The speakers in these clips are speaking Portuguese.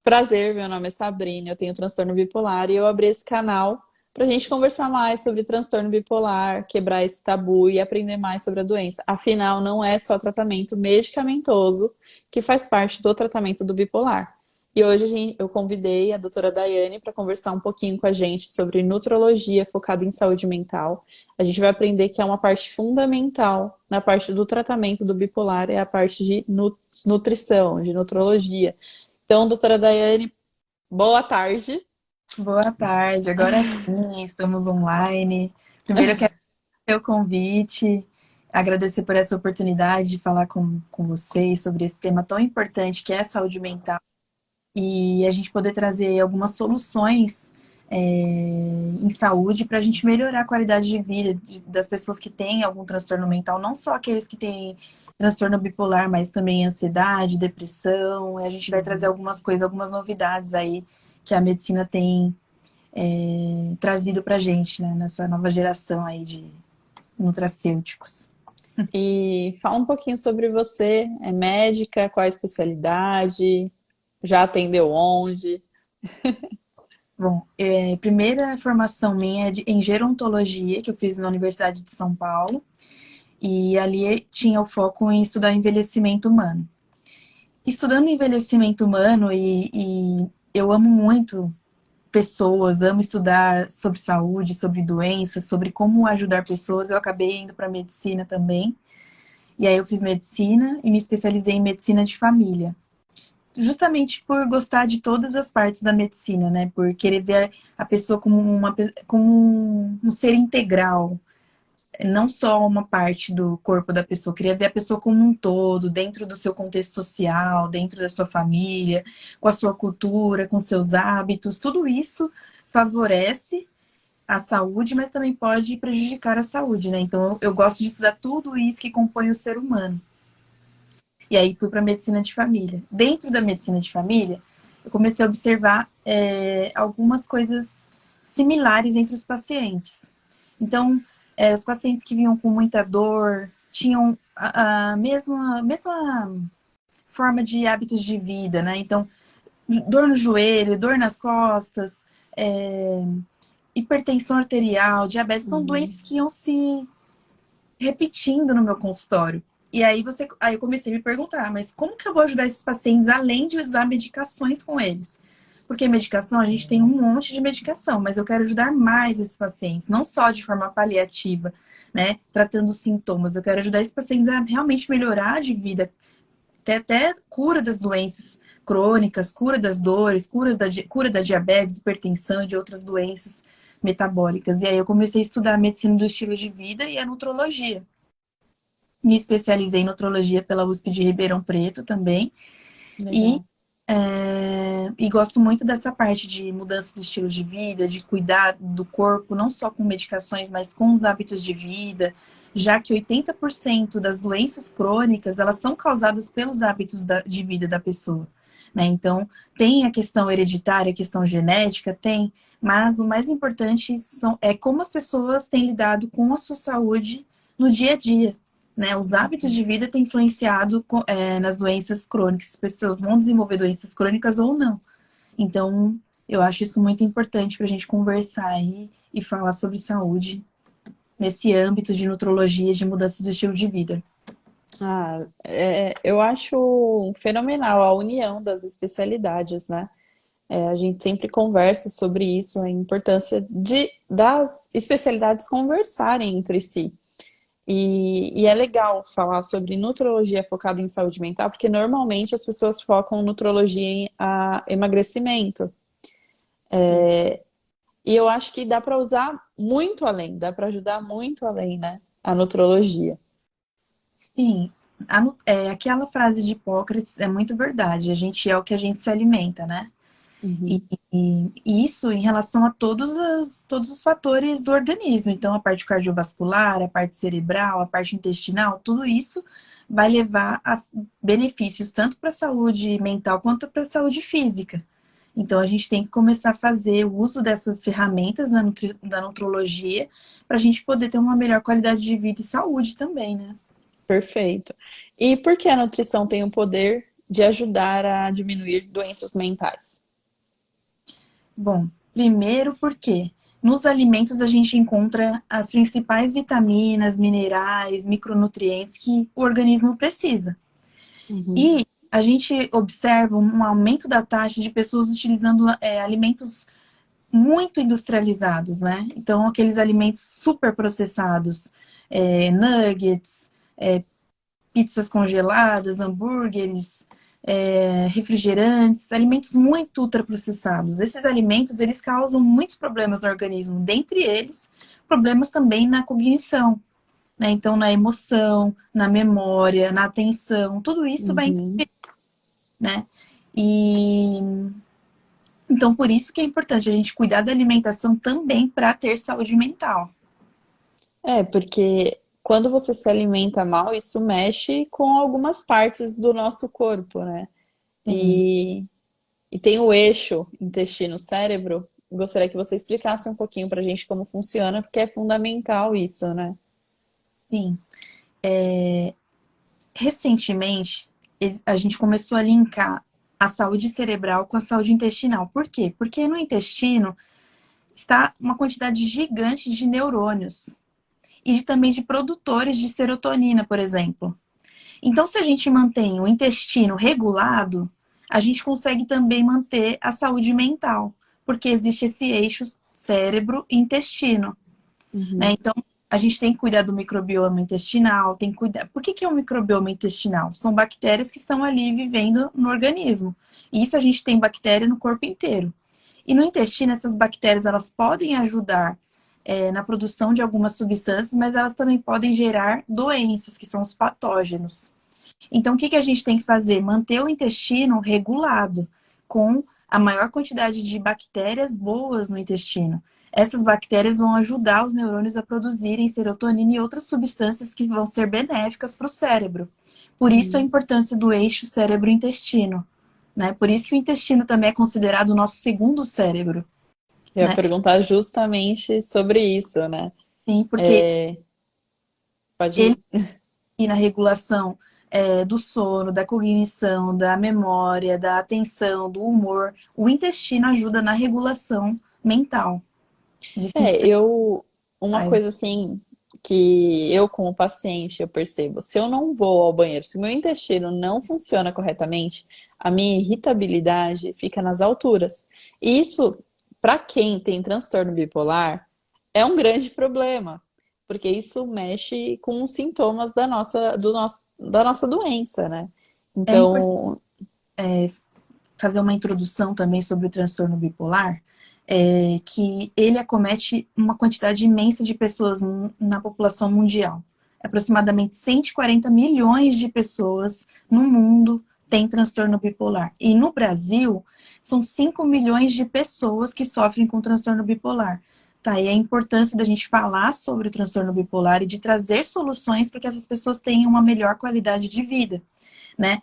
Prazer, meu nome é Sabrina, eu tenho transtorno bipolar e eu abri esse canal para a gente conversar mais sobre transtorno bipolar, quebrar esse tabu e aprender mais sobre a doença. Afinal, não é só tratamento medicamentoso que faz parte do tratamento do bipolar. E hoje eu convidei a doutora Daiane para conversar um pouquinho com a gente sobre nutrologia focada em saúde mental. A gente vai aprender que é uma parte fundamental na parte do tratamento do bipolar, é a parte de nutrição, de nutrologia. Então, doutora Daiane, boa tarde. Boa tarde, agora sim, estamos online. Primeiro, eu quero agradecer o convite, agradecer por essa oportunidade de falar com vocês sobre esse tema tão importante que é a saúde mental e a gente poder trazer algumas soluções em saúde para a gente melhorar a qualidade de vida das pessoas que têm algum transtorno mental, não só aqueles que têm transtorno bipolar, mas também ansiedade, depressão. E a gente vai trazer algumas coisas, algumas novidades aí que a medicina tem trazido pra gente, né, nessa nova geração aí de nutracêuticos. E fala um pouquinho sobre você. É médica? Qual a especialidade? Já atendeu onde? Bom, primeira formação minha é em gerontologia, que eu fiz na Universidade de São Paulo, e ali tinha o foco em estudar envelhecimento humano. Estudando envelhecimento humano, e eu amo muito pessoas, amo estudar sobre saúde, sobre doenças, sobre como ajudar pessoas, eu acabei indo para medicina também. E aí eu fiz medicina e me especializei em medicina de família. Justamente por gostar de todas as partes da medicina, né? Por querer ver a pessoa como um ser integral, não só uma parte do corpo da pessoa. Eu queria ver a pessoa como um todo, dentro do seu contexto social, dentro da sua família, com a sua cultura, com seus hábitos. Tudo isso favorece a saúde, mas também pode prejudicar a saúde, né? Então eu gosto de estudar tudo isso que compõe o ser humano. E aí fui para medicina de família. Dentro da medicina de família, eu comecei a observar algumas coisas similares entre os pacientes. Então, os pacientes que vinham com muita dor tinham a mesma forma de hábitos de vida, né? Então, dor no joelho, dor nas costas, é, hipertensão arterial, diabetes, são Uhum. doenças que iam se repetindo no meu consultório. E aí eu comecei a me perguntar, mas como que eu vou ajudar esses pacientes além de usar medicações com eles? Porque medicação, a gente tem um monte de medicação, mas eu quero ajudar mais esses pacientes, não só de forma paliativa, né, tratando os sintomas. Eu quero ajudar esses pacientes a realmente melhorar de vida, até cura das doenças crônicas, cura das dores, cura da diabetes, hipertensão e de outras doenças metabólicas. E aí eu comecei a estudar a medicina do estilo de vida e a nutrologia. Me especializei em nutrologia pela USP de Ribeirão Preto também. E, Legal. e gosto muito dessa parte de mudança do estilo de vida, de cuidar do corpo, não só com medicações, mas com os hábitos de vida, já que 80% das doenças crônicas, elas são causadas pelos hábitos de vida da pessoa, né? Então, tem a questão hereditária, a questão genética, tem, mas o mais importante é como as pessoas têm lidado com a sua saúde no dia a dia, né? Os hábitos de vida têm influenciado nas doenças crônicas. As pessoas vão desenvolver doenças crônicas ou não. Então, eu acho isso muito importante para a gente conversar aí e falar sobre saúde nesse âmbito de nutrologia, de mudança do estilo de vida. Eu acho fenomenal a união das especialidades, né? A gente sempre conversa sobre isso, a importância das especialidades conversarem entre si. E é legal falar sobre nutrologia focada em saúde mental, porque normalmente as pessoas focam nutrologia em emagrecimento. E eu acho que dá para usar muito além, dá para ajudar muito além, né? A nutrologia. Sim, aquela frase de Hipócrates é muito verdade. A gente é o que a gente se alimenta, né? E, Uhum. e isso em relação a todos os fatores do organismo. Então, a parte cardiovascular, a parte cerebral, a parte intestinal, tudo isso vai levar a benefícios tanto para a saúde mental quanto para a saúde física. Então, a gente tem que começar a fazer o uso dessas ferramentas da nutrologia para a gente poder ter uma melhor qualidade de vida e saúde também, né? Perfeito. E por que a nutrição tem o poder de ajudar a diminuir doenças mentais? Bom, primeiro porque nos alimentos a gente encontra as principais vitaminas, minerais, micronutrientes que o organismo precisa. Uhum. E a gente observa um aumento da taxa de pessoas utilizando alimentos muito industrializados, né? Então, aqueles alimentos super processados, nuggets, pizzas congeladas, hambúrgueres, refrigerantes, alimentos muito ultraprocessados. Esses alimentos, eles causam muitos problemas no organismo, dentre eles, problemas também na cognição, né? Então, na emoção, na memória, na atenção, tudo isso vai Uhum. interferir, né? E então, por isso que é importante a gente cuidar da alimentação também para ter saúde mental. É, porque quando você se alimenta mal, isso mexe com algumas partes do nosso corpo, né? Sim, E, e tem o eixo intestino-cérebro. Gostaria que você explicasse um pouquinho pra gente como funciona, porque é fundamental isso, né? sim. Recentemente, a gente começou a linkar a saúde cerebral com a saúde intestinal. Por quê? Porque no intestino está uma quantidade gigante de neurônios também de produtores de serotonina, por exemplo. Então, se a gente mantém o intestino regulado, a gente consegue também manter a saúde mental, porque existe esse eixo cérebro e intestino, né? Uhum. Então, a gente tem que cuidar do microbioma intestinal, tem que cuidar. Por que é o microbioma intestinal? São bactérias que estão ali vivendo no organismo. E isso a gente tem bactéria no corpo inteiro. E no intestino, essas bactérias elas podem ajudar na produção de algumas substâncias, mas elas também podem gerar doenças, que são os patógenos. Então, o que a gente tem que fazer? Manter o intestino regulado, com a maior quantidade de bactérias boas no intestino. Essas bactérias vão ajudar os neurônios a produzirem serotonina e outras substâncias que vão ser benéficas para o cérebro. Por isso a Uhum. importância do eixo cérebro-intestino, né? Por isso que o intestino também é considerado o nosso segundo cérebro, Eu ia né? perguntar justamente sobre isso, né? Sim, porque É, pode ele ir. na regulação do sono, da cognição, da memória, da atenção, do humor. O intestino ajuda na regulação mental. De É, eu. Uma raiva. coisa assim que eu, como paciente, eu percebo: se eu não vou ao banheiro, se o meu intestino não funciona corretamente, a minha irritabilidade fica nas alturas. E isso, para quem tem transtorno bipolar, é um grande problema, porque isso mexe com os sintomas da nossa doença, né? É importante Então, fazer uma introdução também sobre o transtorno bipolar, que ele acomete uma quantidade imensa de pessoas na população mundial. Aproximadamente 140 milhões de pessoas no mundo têm transtorno bipolar. E no Brasil, são 5 milhões de pessoas que sofrem com transtorno bipolar. Tá, e a importância da gente falar sobre o transtorno bipolar e de trazer soluções para que essas pessoas tenham uma melhor qualidade de vida, né?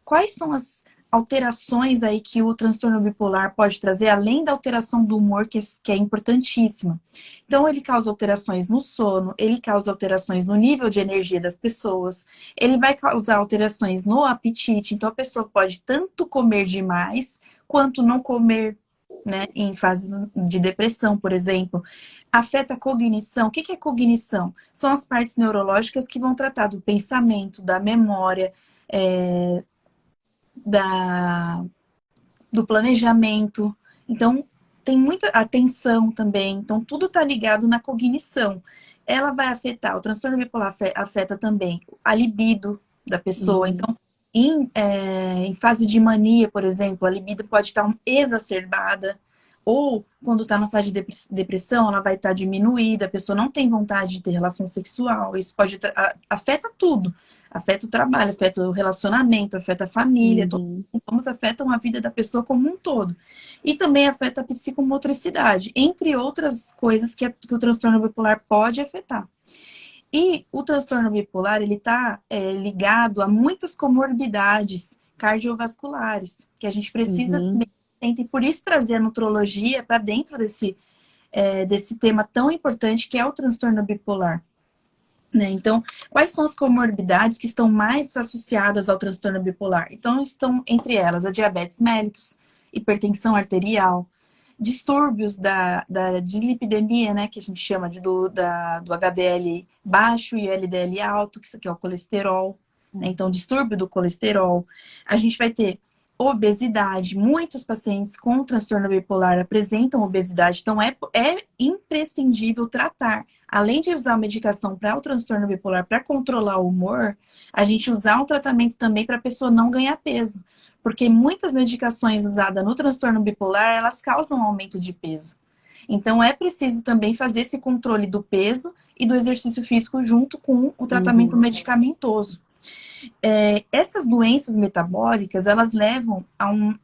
Quais são as alterações aí que o transtorno bipolar pode trazer, além da alteração do humor, que é importantíssima? Então, ele causa alterações no sono, ele causa alterações no nível de energia das pessoas, ele vai causar alterações no apetite, então a pessoa pode tanto comer demais, quanto não comer, né, em fases de depressão, por exemplo. Afeta a cognição. O que é cognição? São as partes neurológicas que vão tratar do pensamento, da memória, é, da, do planejamento. Então, tem muita atenção também. Então, tudo está ligado na cognição. Ela vai afetar, o transtorno bipolar afeta também a libido da pessoa. uhum, Então, em fase de mania, por exemplo, a libido pode estar exacerbada, ou quando está na fase de depressão, ela vai estar diminuída, a pessoa não tem vontade de ter relação sexual, isso pode afeta tudo, afeta o trabalho, afeta o relacionamento, afeta a família, todos uhum. os sintomas afetam a vida da pessoa como um todo. E também afeta a psicomotricidade, entre outras coisas que o transtorno bipolar pode afetar. E o transtorno bipolar, ele está ligado a muitas comorbidades cardiovasculares, que a gente precisa Uhum. e por isso trazer a nutrologia para dentro desse tema tão importante que é o transtorno bipolar. né? Então, quais são as comorbidades que estão mais associadas ao transtorno bipolar? Então, estão entre elas a diabetes mellitus, hipertensão arterial, distúrbios da dislipidemia, né, que a gente chama do HDL baixo e LDL alto, que isso aqui é o colesterol, né? Então, distúrbio do colesterol. A gente vai ter obesidade. Muitos pacientes com transtorno bipolar apresentam obesidade, então é imprescindível tratar. Além de usar a medicação para o transtorno bipolar para controlar o humor, a gente usar um tratamento também para a pessoa não ganhar peso. Porque muitas medicações usadas no transtorno bipolar, elas causam aumento de peso. Então, é preciso também fazer esse controle do peso e do exercício físico junto com o tratamento Uhum. medicamentoso. Essas doenças metabólicas, elas levam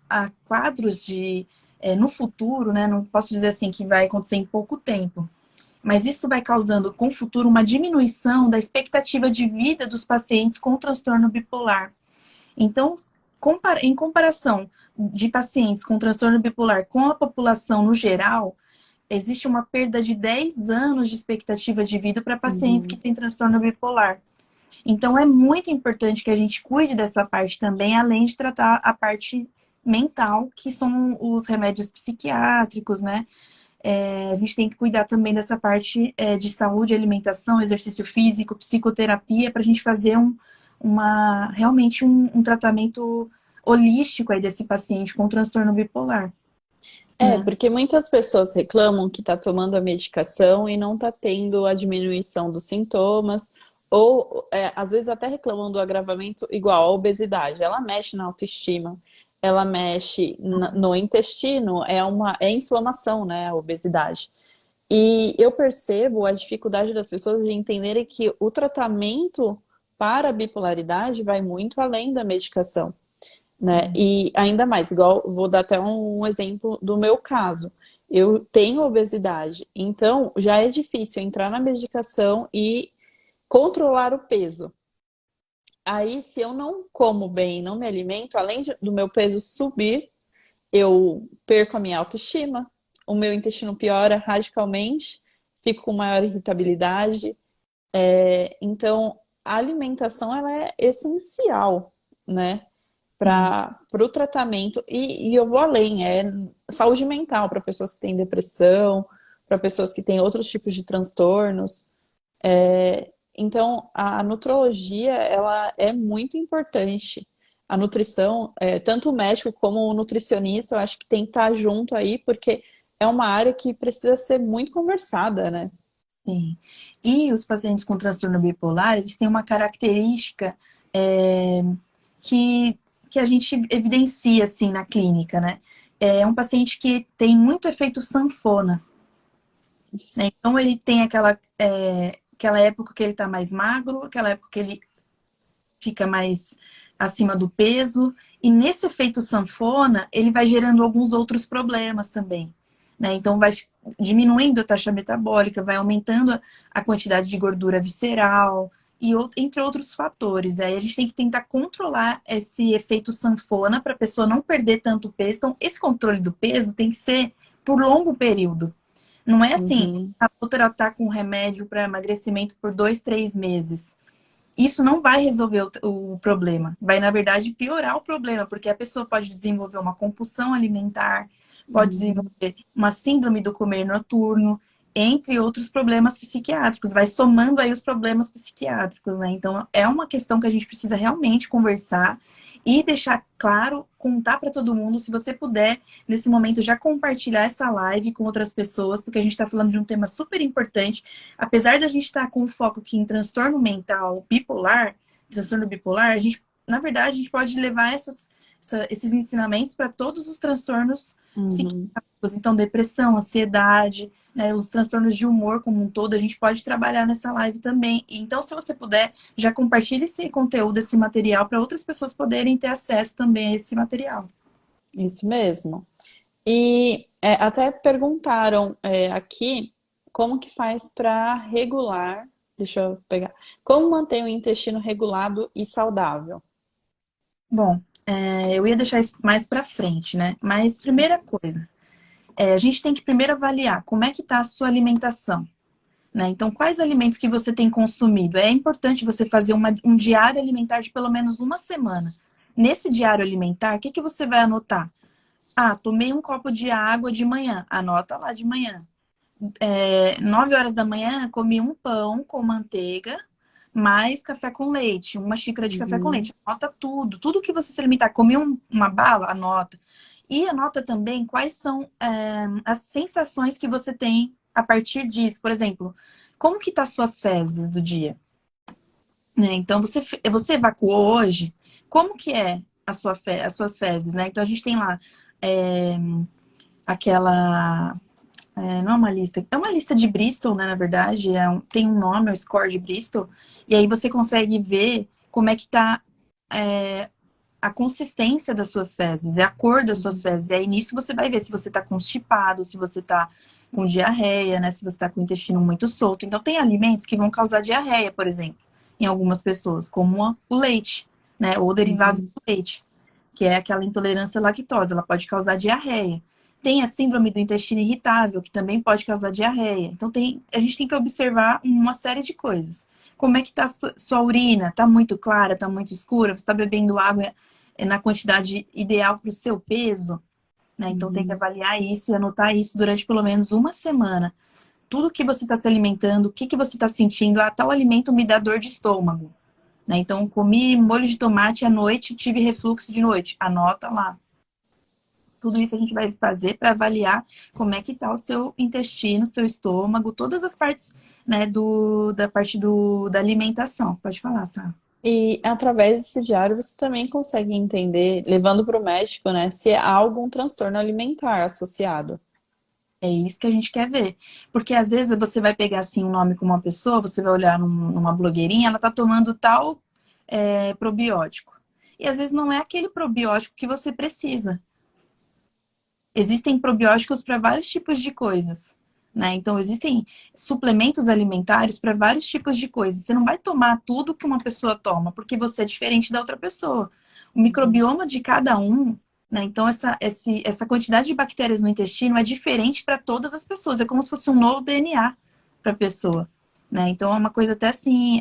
a quadros de, no futuro, né, não posso dizer assim que vai acontecer em pouco tempo, mas isso vai causando com o futuro uma diminuição da expectativa de vida dos pacientes com transtorno bipolar. Então, em comparação de pacientes com transtorno bipolar com a população no geral, existe uma perda de 10 anos de expectativa de vida para pacientes que Uhum. têm transtorno bipolar. Então, é muito importante que a gente cuide dessa parte também, além de tratar a parte mental, que são os remédios psiquiátricos, né? A gente tem que cuidar também dessa parte de saúde, alimentação, exercício físico, psicoterapia, para a gente fazer realmente um tratamento holístico aí desse paciente com transtorno bipolar, né? Porque muitas pessoas reclamam que está tomando a medicação e não está tendo a diminuição dos sintomas, ou às vezes até reclamam do agravamento igual a obesidade. Ela mexe na autoestima, ela mexe no intestino, é inflamação, né, a obesidade. E eu percebo a dificuldade das pessoas de entenderem que o tratamento para a bipolaridade vai muito além da medicação, né? E ainda mais, igual, vou dar até um exemplo do meu caso. Eu tenho obesidade, então já é difícil entrar na medicação e controlar o peso. Aí, se eu não como bem, não me alimento, do meu peso subir, eu perco a minha autoestima, o meu intestino piora radicalmente, fico com maior irritabilidade. Então, a alimentação ela é essencial, né? Sim. Para o tratamento, e eu vou além, é saúde mental para pessoas que têm depressão, para pessoas que têm outros tipos de transtornos. Então, a nutrologia, ela é muito importante. A nutrição, tanto o médico como o nutricionista, eu acho que tem que estar junto aí, porque é uma área que precisa ser muito conversada, né? Sim. E os pacientes com transtorno bipolar, eles têm uma característica é, que, que a gente evidencia, assim, na clínica, né? É um paciente que tem muito efeito sanfona, né? Então, ele tem aquela época que ele está mais magro, aquela época que ele fica mais acima do peso, e nesse efeito sanfona, ele vai gerando alguns outros problemas também, né? Então, vai diminuindo a taxa metabólica, vai aumentando a quantidade de gordura visceral, entre outros fatores. Aí a gente tem que tentar controlar esse efeito sanfona para a pessoa não perder tanto peso. Então, esse controle do peso tem que ser por longo período. Não é assim, Uhum, vou tratar com remédio para emagrecimento por 2, 3 meses. Isso não vai resolver o problema. Vai, na verdade, piorar o problema, porque a pessoa pode desenvolver uma compulsão alimentar, pode uhum. desenvolver uma síndrome do comer noturno, entre outros problemas psiquiátricos. Vai somando aí os problemas psiquiátricos, né? Então, é uma questão que a gente precisa realmente conversar e deixar claro, contar para todo mundo. Se você puder, nesse momento, já compartilhar essa live com outras pessoas, porque a gente está falando de um tema super importante. Apesar da gente estar com foco aqui em transtorno mental bipolar, transtorno bipolar, na verdade, a gente pode levar esses ensinamentos para todos os transtornos Uhum. psiquiátricos. Então, depressão, ansiedade, né, os transtornos de humor como um todo, a gente pode trabalhar nessa live também. Então, se você puder, já compartilhe esse conteúdo, esse material, para outras pessoas poderem ter acesso também a esse material. Isso mesmo. E até perguntaram aqui como que faz para regular, deixa eu pegar, como manter o intestino regulado e saudável? Bom, eu ia deixar isso mais para frente, né? Mas primeira coisa, a gente tem que primeiro avaliar como é que está a sua alimentação. né? Então, quais alimentos que você tem consumido? É importante você fazer um diário alimentar de pelo menos uma semana. Nesse diário alimentar, o que que você vai anotar? Ah, tomei um copo de água de manhã. Anota lá de manhã. 9 horas da manhã, comi um pão com manteiga, mais café com leite, uma xícara de café com Uhum. leite. Anota tudo. Tudo que você se alimentar. Comi uma bala, anota. E anota também quais são as sensações que você tem a partir disso. Por exemplo, como que tá suas fezes do dia? Né? Então, você evacuou hoje? Como que é as suas fezes, né? Então, a gente tem lá é, aquela... não é uma lista, é uma lista de Bristol, né, na verdade. Tem um nome, é o score de Bristol. E aí você consegue ver como é que tá a consistência das suas fezes, é a cor das suas Uhum. fezes. E aí nisso você vai ver se você tá constipado, se você tá com diarreia, né? Se você tá com o intestino muito solto. Então tem alimentos que vão causar diarreia, por exemplo, em algumas pessoas, como o leite, né? Ou derivados Uhum. do leite, que é aquela intolerância à lactose, ela pode causar diarreia. Tem a síndrome do intestino irritável, que também pode causar diarreia. Então a gente tem que observar uma série de coisas. Como é que tá a sua urina? Tá muito clara, tá muito escura? Você tá bebendo água na quantidade ideal para o seu peso, né? Então tem que Uhum. avaliar isso e anotar isso durante pelo menos uma semana. Tudo que você está se alimentando, o que que você está sentindo, tal alimento me dá dor de estômago, né? Então comi molho de tomate à noite, tive refluxo de noite. Anota lá. Tudo isso a gente vai fazer para avaliar como é que tá o seu intestino, seu estômago, todas as partes, né, da parte da alimentação. Pode falar, Sá. E através desse diário você também consegue entender, levando para o médico, né, se há algum transtorno alimentar associado. É isso que a gente quer ver. Porque às vezes você vai pegar assim um nome com uma pessoa, você vai olhar numa blogueirinha, ela tá tomando tal probiótico. E às vezes não é aquele probiótico que você precisa. Existem probióticos para vários tipos de coisas, né? Então existem suplementos alimentares para vários tipos de coisas. Você não vai tomar tudo que uma pessoa toma, porque você é diferente da outra pessoa. O Uhum. microbioma de cada um, né? Então essa quantidade de bactérias no intestino é diferente para todas as pessoas. É como se fosse um novo DNA para a pessoa. Né? Então é uma coisa até assim,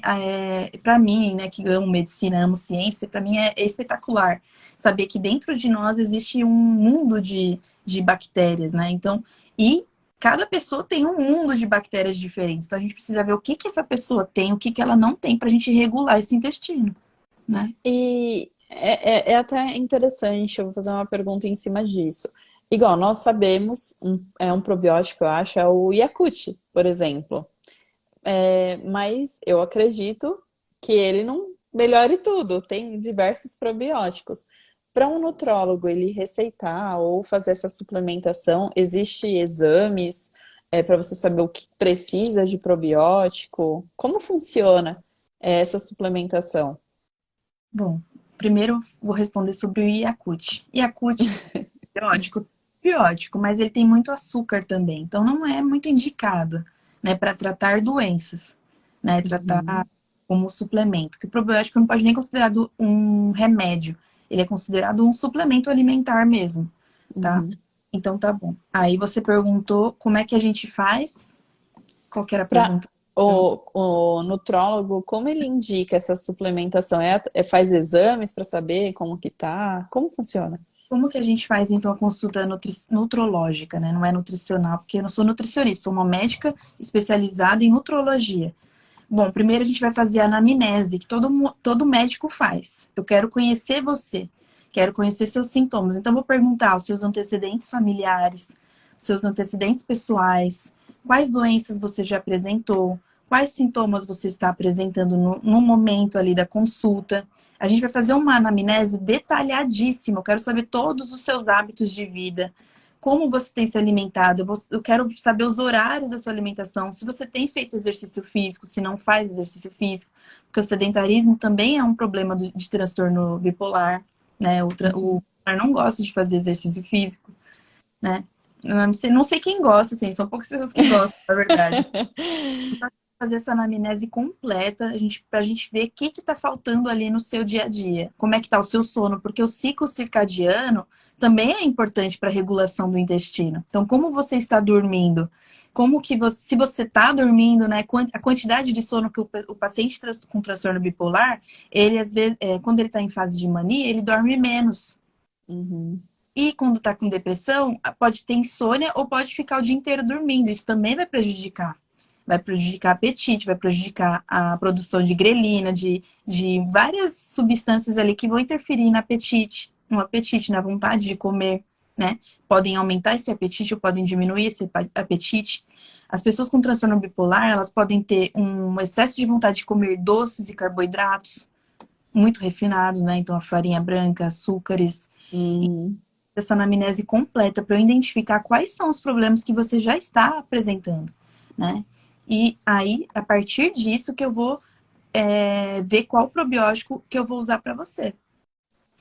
para mim, né, que amo medicina, amo ciência, para mim é espetacular saber que dentro de nós existe um mundo de bactérias, né? Então, e cada pessoa tem um mundo de bactérias diferentes. Então, a gente precisa ver o que que essa pessoa tem, o que que ela não tem, para a gente regular esse intestino, né? E é até interessante, eu vou fazer uma pergunta em cima disso. Igual, nós sabemos, é um probiótico, eu acho, é o Yakult, por exemplo. Mas eu acredito que ele não melhore tudo. Tem diversos probióticos. Para um nutrólogo ele receitar ou fazer essa suplementação, existe exames para você saber o que precisa de probiótico? Como funciona essa suplementação? Bom, primeiro vou responder sobre o Yakult. Yakult, biótico, biótico, mas ele tem muito açúcar também, então não é muito indicado, né, para tratar doenças, né, tratar Uhum, como suplemento, que o probiótico não pode nem considerado um remédio, ele é considerado um suplemento alimentar mesmo, tá? uhum. Então tá bom. Aí você perguntou como é que a gente faz? Qual que era a Para pergunta? o nutrólogo, como ele indica essa suplementação? Faz exames para saber como que tá? Como funciona? Como que a gente faz, então, a consulta nutrológica, né? Não é nutricional, porque eu não sou nutricionista, sou uma médica especializada em nutrologia. Bom, primeiro a gente vai fazer a anamnese, que todo médico faz. Eu quero conhecer você, quero conhecer seus sintomas. Então, eu vou perguntar os seus antecedentes familiares, os seus antecedentes pessoais, quais doenças você já apresentou, quais sintomas você está apresentando no momento ali da consulta. A gente vai fazer uma anamnese detalhadíssima. Eu quero saber todos os seus hábitos de vida, como você tem se alimentado. Eu quero saber os horários da sua alimentação, se você tem feito exercício físico, se não faz exercício físico, porque o sedentarismo também é um problema de transtorno bipolar, né? O Uhum. bipolar não gosta de fazer exercício físico, né? Não sei quem gosta, assim, são poucas pessoas que gostam, na verdade. fazer essa anamnese completa, pra gente ver o que que tá faltando ali no seu dia a dia. Como é que tá o seu sono, porque o ciclo circadiano também é importante para a regulação do intestino. Então, como você está dormindo? Como que você, se você está dormindo, né? A quantidade de sono que o paciente com transtorno bipolar, ele às vezes, quando ele está em fase de mania, ele dorme menos. Uhum. E quando está com depressão, pode ter insônia ou pode ficar o dia inteiro dormindo. Isso também vai prejudicar. Vai prejudicar o apetite, vai prejudicar a produção de grelina, de várias substâncias ali que vão interferir no apetite, na vontade de comer, né? Podem aumentar esse apetite ou podem diminuir esse apetite. As pessoas com transtorno bipolar, elas podem ter um excesso de vontade de comer doces e carboidratos muito refinados, né? Então, a farinha branca, açúcares, Uhum. essa anamnese completa para eu identificar quais são os problemas que você já está apresentando, né? E aí, a partir disso, que eu vou ver qual probiótico que eu vou usar para você,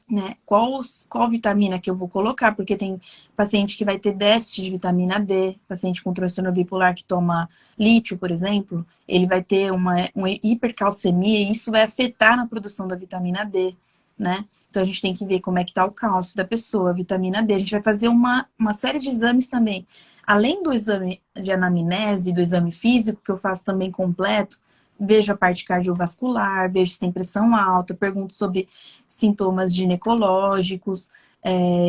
né? Qual vitamina que eu vou colocar, porque tem paciente que vai ter déficit de vitamina D, paciente com transtorno bipolar que toma lítio, por exemplo, ele vai ter uma hipercalcemia e isso vai afetar na produção da vitamina D, né? Então a gente tem que ver como é que tá o cálcio da pessoa, a vitamina D. A gente vai fazer uma série de exames também. Além do exame de anamnese, do exame físico, que eu faço também completo, vejo a parte cardiovascular, vejo se tem pressão alta, pergunto sobre sintomas ginecológicos,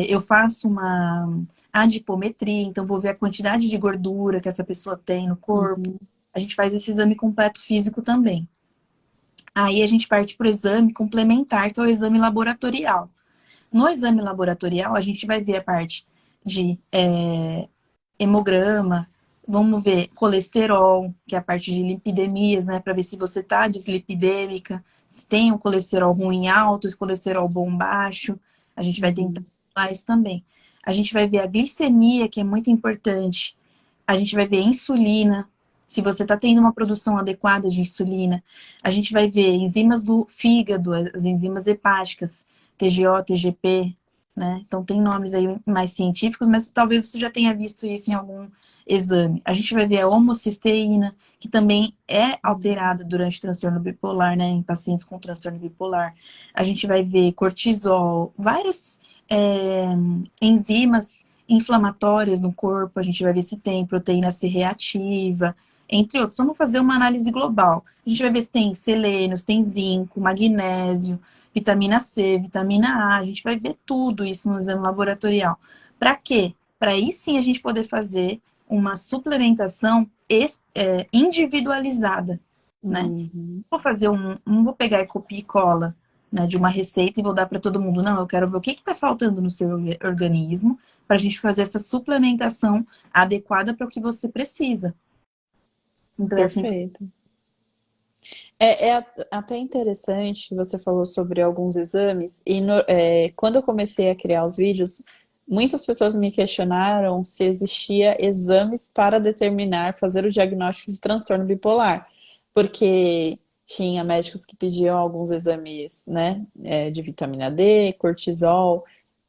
eu faço uma adipometria, então vou ver a quantidade de gordura que essa pessoa tem no corpo. Uhum. A gente faz esse exame completo físico também. Aí a gente parte para o exame complementar, que é o exame laboratorial. No exame laboratorial, a gente vai ver a parte de hemograma, vamos ver colesterol, que é a parte de lipidemias, né, para ver se você tá dislipidêmica, se tem um colesterol ruim alto, esse colesterol bom baixo, a gente vai tentar Uhum. falar isso também. A gente vai ver a glicemia, que é muito importante. A gente vai ver a insulina, se você está tendo uma produção adequada de insulina. A gente vai ver enzimas do fígado, as enzimas hepáticas, TGO, TGP, né? Então tem nomes aí mais científicos, mas talvez você já tenha visto isso em algum exame. A gente vai ver a homocisteína, que também é alterada durante o transtorno bipolar, né? Em pacientes com transtorno bipolar. A gente vai ver cortisol, várias enzimas inflamatórias no corpo, a gente vai ver se tem proteína C reativa, entre outros. Vamos fazer uma análise global. A gente vai ver se tem selênio, se tem zinco, magnésio, vitamina C, vitamina A, a gente vai ver tudo isso no exame laboratorial. Para quê? Para aí sim a gente poder fazer uma suplementação individualizada, né? Uhum. Não vou pegar e copia e cola, né, de uma receita e vou dar para todo mundo. Não, eu quero ver o que está faltando no seu organismo para a gente fazer essa suplementação adequada para o que você precisa. Então é assim. Perfeito. Até interessante que você falou sobre alguns exames, e quando eu comecei a criar os vídeos, muitas pessoas me questionaram se existia exames para determinar, fazer o diagnóstico de transtorno bipolar, porque tinha médicos que pediam alguns exames, né, de vitamina D, cortisol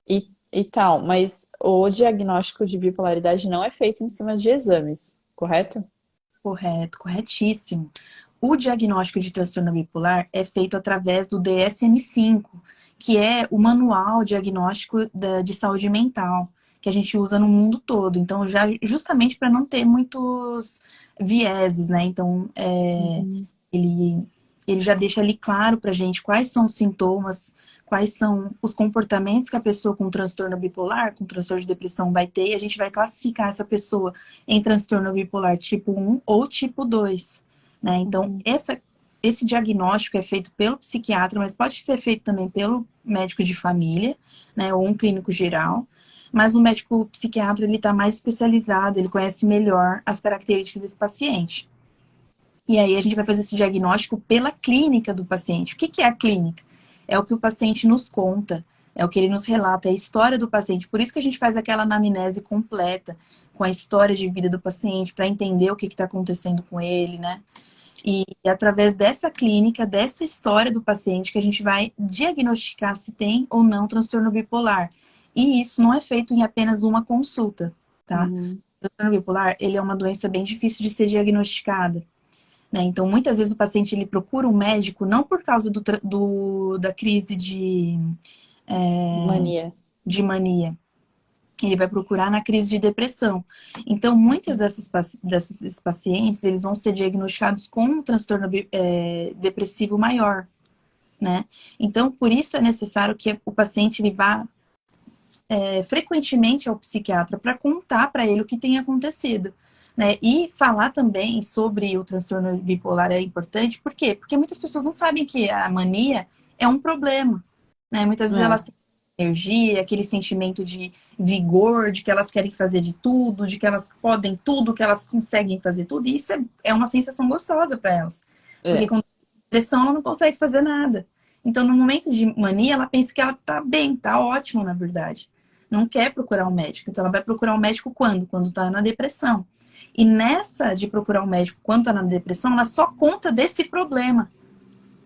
e tal, mas o diagnóstico de bipolaridade não é feito em cima de exames, correto? Correto, corretíssimo. O diagnóstico de transtorno bipolar é feito através do DSM-5, que é o manual diagnóstico de saúde mental, que a gente usa no mundo todo. Então, já justamente para não ter muitos vieses, né? Então, Uhum. ele, ele já deixa ali claro para a gente quais são os sintomas, quais são os comportamentos que a pessoa com transtorno bipolar, com transtorno de depressão vai ter, e a gente vai classificar essa pessoa em transtorno bipolar tipo 1 ou tipo 2, né? Então, Uhum. esse diagnóstico é feito pelo psiquiatra, mas pode ser feito também pelo médico de família, né? Ou um clínico geral. Mas o médico psiquiatra, ele está mais especializado, ele conhece melhor as características desse paciente. E aí a gente vai fazer esse diagnóstico pela clínica do paciente. O que é a clínica? É o que o paciente nos conta, é o que ele nos relata, é a história do paciente. Por isso que a gente faz aquela anamnese completa, com a história de vida do paciente, para entender o que está acontecendo com ele, né? E é através dessa clínica, dessa história do paciente, que a gente vai diagnosticar se tem ou não transtorno bipolar. E isso não é feito em apenas uma consulta, tá? Uhum. O transtorno bipolar, ele é uma doença bem difícil de ser diagnosticada. né? Então, muitas vezes o paciente ele procura um médico não por causa da crise Mania. de mania, ele vai procurar na crise de depressão. Então, muitas desses pacientes, eles vão ser diagnosticados com um transtorno depressivo maior, né? Então, por isso é necessário que o paciente ele vá frequentemente ao psiquiatra para contar para ele o que tem acontecido. Né? E falar também sobre o transtorno bipolar é importante, por quê? Porque muitas pessoas não sabem que a mania é um problema. Né? Muitas vezes É, elas têm energia, aquele sentimento de vigor, de que elas querem fazer de tudo, de que elas podem tudo, que elas conseguem fazer tudo. E isso é uma sensação gostosa para elas. Porque é. com depressão ela não consegue fazer nada. Então, no momento de mania, ela pensa que ela tá bem, tá ótimo, na verdade. Não quer procurar um médico. Então, ela vai procurar um médico quando? Quando tá na depressão. E nessa de procurar um médico quando tá na depressão, ela só conta desse problema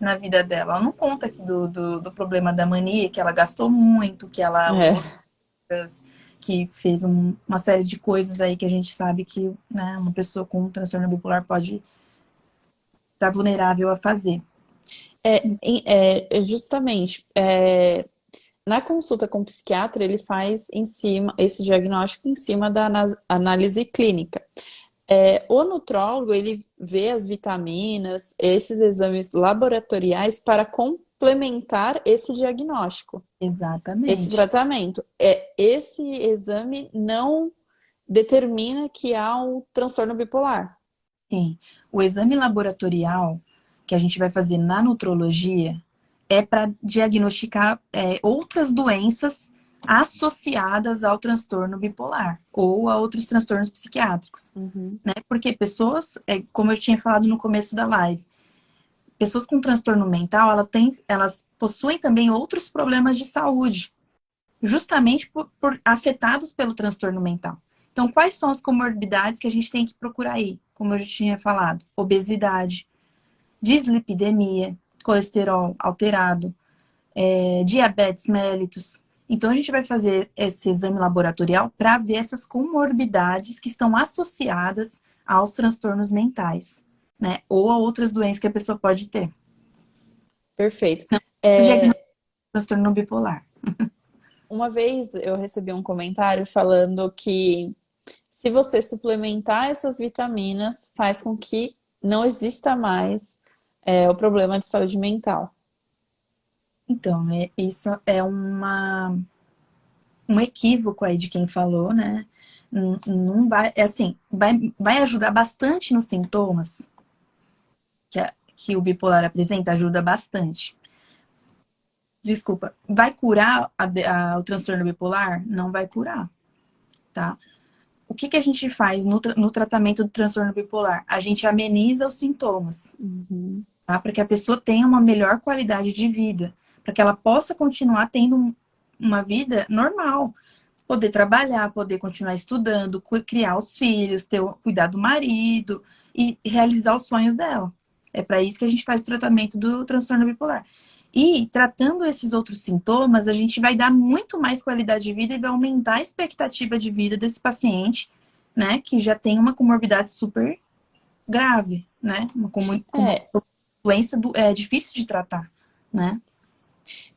na vida dela. Ela não conta aqui do problema da mania, que ela gastou muito, que ela usou É. drogas, que fez uma série de coisas aí que a gente sabe que, né, uma pessoa com transtorno bipolar pode estar vulnerável a fazer. Justamente, na consulta com o psiquiatra, ele faz em cima esse diagnóstico em cima da análise clínica. O nutrólogo, ele vê as vitaminas, esses exames laboratoriais para complementar esse diagnóstico, esse Exatamente. tratamento. Esse exame não determina que há um transtorno bipolar. Sim. O exame laboratorial que a gente vai fazer na nutrologia é para diagnosticar outras doenças associadas ao transtorno bipolar ou a outros transtornos psiquiátricos, Uhum. né? Porque pessoas, como eu tinha falado no começo da live, pessoas com transtorno mental, elas possuem também outros problemas de saúde, justamente por afetados pelo transtorno mental. Então, quais são as comorbidades que a gente tem que procurar aí? Como eu já tinha falado, obesidade, dislipidemia, colesterol alterado, diabetes mellitus. Então, a gente vai fazer esse exame laboratorial para ver essas comorbidades que estão associadas aos transtornos mentais, né? Ou a outras doenças que a pessoa pode ter. Perfeito. O diagnóstico É, do transtorno bipolar. uma vez eu recebi um comentário falando que se você suplementar essas vitaminas, faz com que não exista mais o problema de saúde mental. Então, isso é um equívoco aí de quem falou, né? Não vai, assim, vai ajudar bastante nos sintomas que o bipolar apresenta, ajuda bastante. Desculpa, vai curar o transtorno bipolar? Não vai curar, tá? O que a gente faz no tratamento do transtorno bipolar? A gente ameniza os sintomas, Uhum. tá? Para que a pessoa tenha uma melhor qualidade de vida, para que ela possa continuar tendo uma vida normal, poder trabalhar, poder continuar estudando, criar os filhos, cuidar do marido e realizar os sonhos dela. É para isso que a gente faz o tratamento do transtorno bipolar. E tratando esses outros sintomas, a gente vai dar muito mais qualidade de vida e vai aumentar a expectativa de vida desse paciente, né, que já tem uma comorbidade super grave, né, uma É, doença difícil de tratar, né?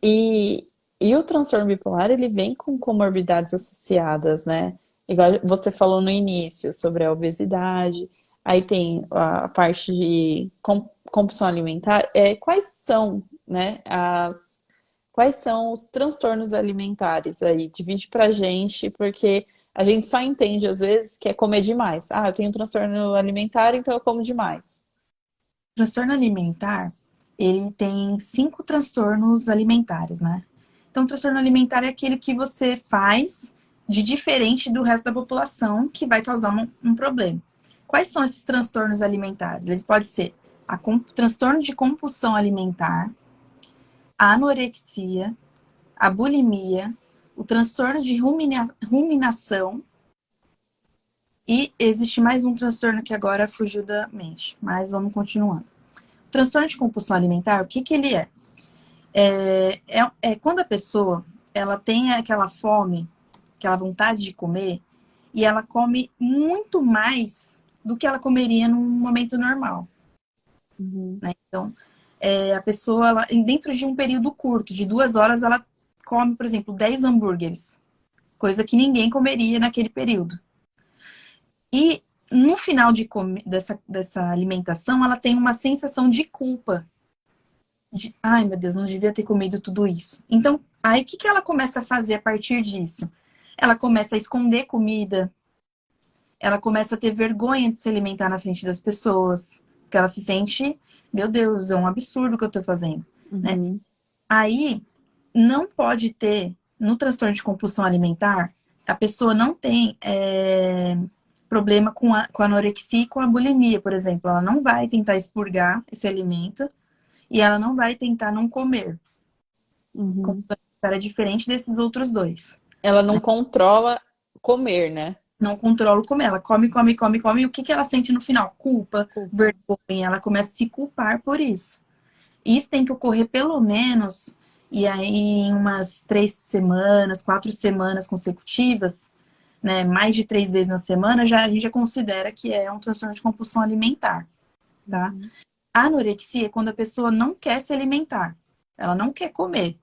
e o transtorno bipolar, ele vem com comorbidades associadas, né? Igual você falou no início sobre a obesidade, aí tem a parte de compulsão alimentar. Quais são, né, quais são os transtornos alimentares aí? Divide pra gente, porque a gente só entende às vezes que é comer demais. Ah, eu tenho um transtorno alimentar, então eu como demais. O transtorno alimentar, ele tem 5 transtornos alimentares, né? Então, o transtorno alimentar é aquele que você faz de diferente do resto da população que vai causar um problema. Quais são esses transtornos alimentares? Eles podem ser transtorno de compulsão alimentar, a anorexia, a bulimia, o transtorno de ruminação e existe mais um transtorno que agora fugiu da mente, mas vamos continuando. O transtorno de compulsão alimentar, o que que ele é? É quando a pessoa ela tem aquela fome, aquela vontade de comer, e ela come muito mais do que ela comeria num momento normal. Uhum. né? Então, a pessoa, dentro de um período curto, de 2 horas, ela come, por exemplo, 10 hambúrgueres. Coisa que ninguém comeria naquele período. E no final dessa alimentação, ela tem uma sensação de culpa. Ai, meu Deus, não devia ter comido tudo isso. Então, aí o que ela começa a fazer a partir disso? Ela começa a esconder comida, ela começa a ter vergonha de se alimentar na frente das pessoas, porque ela se sente, meu Deus, é um absurdo o que eu tô fazendo, né? Uhum. Aí não pode ter, no transtorno de compulsão alimentar, a pessoa não tem problema com a anorexia e com a bulimia, por exemplo. Ela não vai tentar expurgar esse alimento e ela não vai tentar não comer. Uhum. Compulsão alimentar é diferente desses outros dois. Ela não controla comer, né? Não controla comer. Ela come, come, come, come. E o que ela sente no final? Culpa, Culpa. vergonha. Ela começa a se culpar por isso. Isso tem que ocorrer pelo menos, e aí em umas 3 semanas, 4 semanas consecutivas, né? Mais de 3 vezes na semana, a gente já considera que é um transtorno de compulsão alimentar, tá? Uhum. A anorexia é quando a pessoa não quer se alimentar. Ela não quer comer.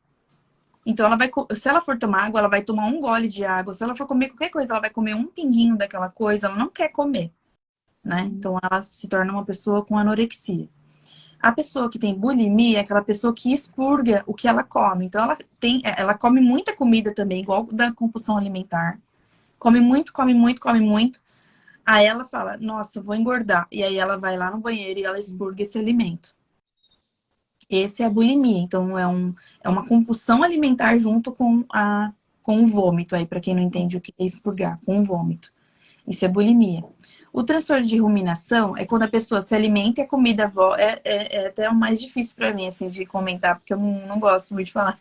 Então, se ela for tomar água, ela vai tomar um gole de água. Se ela for comer qualquer coisa, ela vai comer um pinguinho daquela coisa. Ela não quer comer, né? Uhum. Então, ela se torna uma pessoa com anorexia. A pessoa que tem bulimia é aquela pessoa que expurga o que ela come. Então, ela come muita comida também, igual da compulsão alimentar. Come muito, come muito, come muito. Aí ela fala, nossa, vou engordar. E aí ela vai lá no banheiro e ela expurga esse alimento. Esse é a bulimia. Então, é uma compulsão alimentar junto com o vômito. Aí, para quem não entende o que é expurgar, com o vômito. Isso é bulimia. O transtorno de ruminação é quando a pessoa se alimenta e a comida é até o mais difícil para mim, assim, de comentar, porque eu não gosto muito de falar.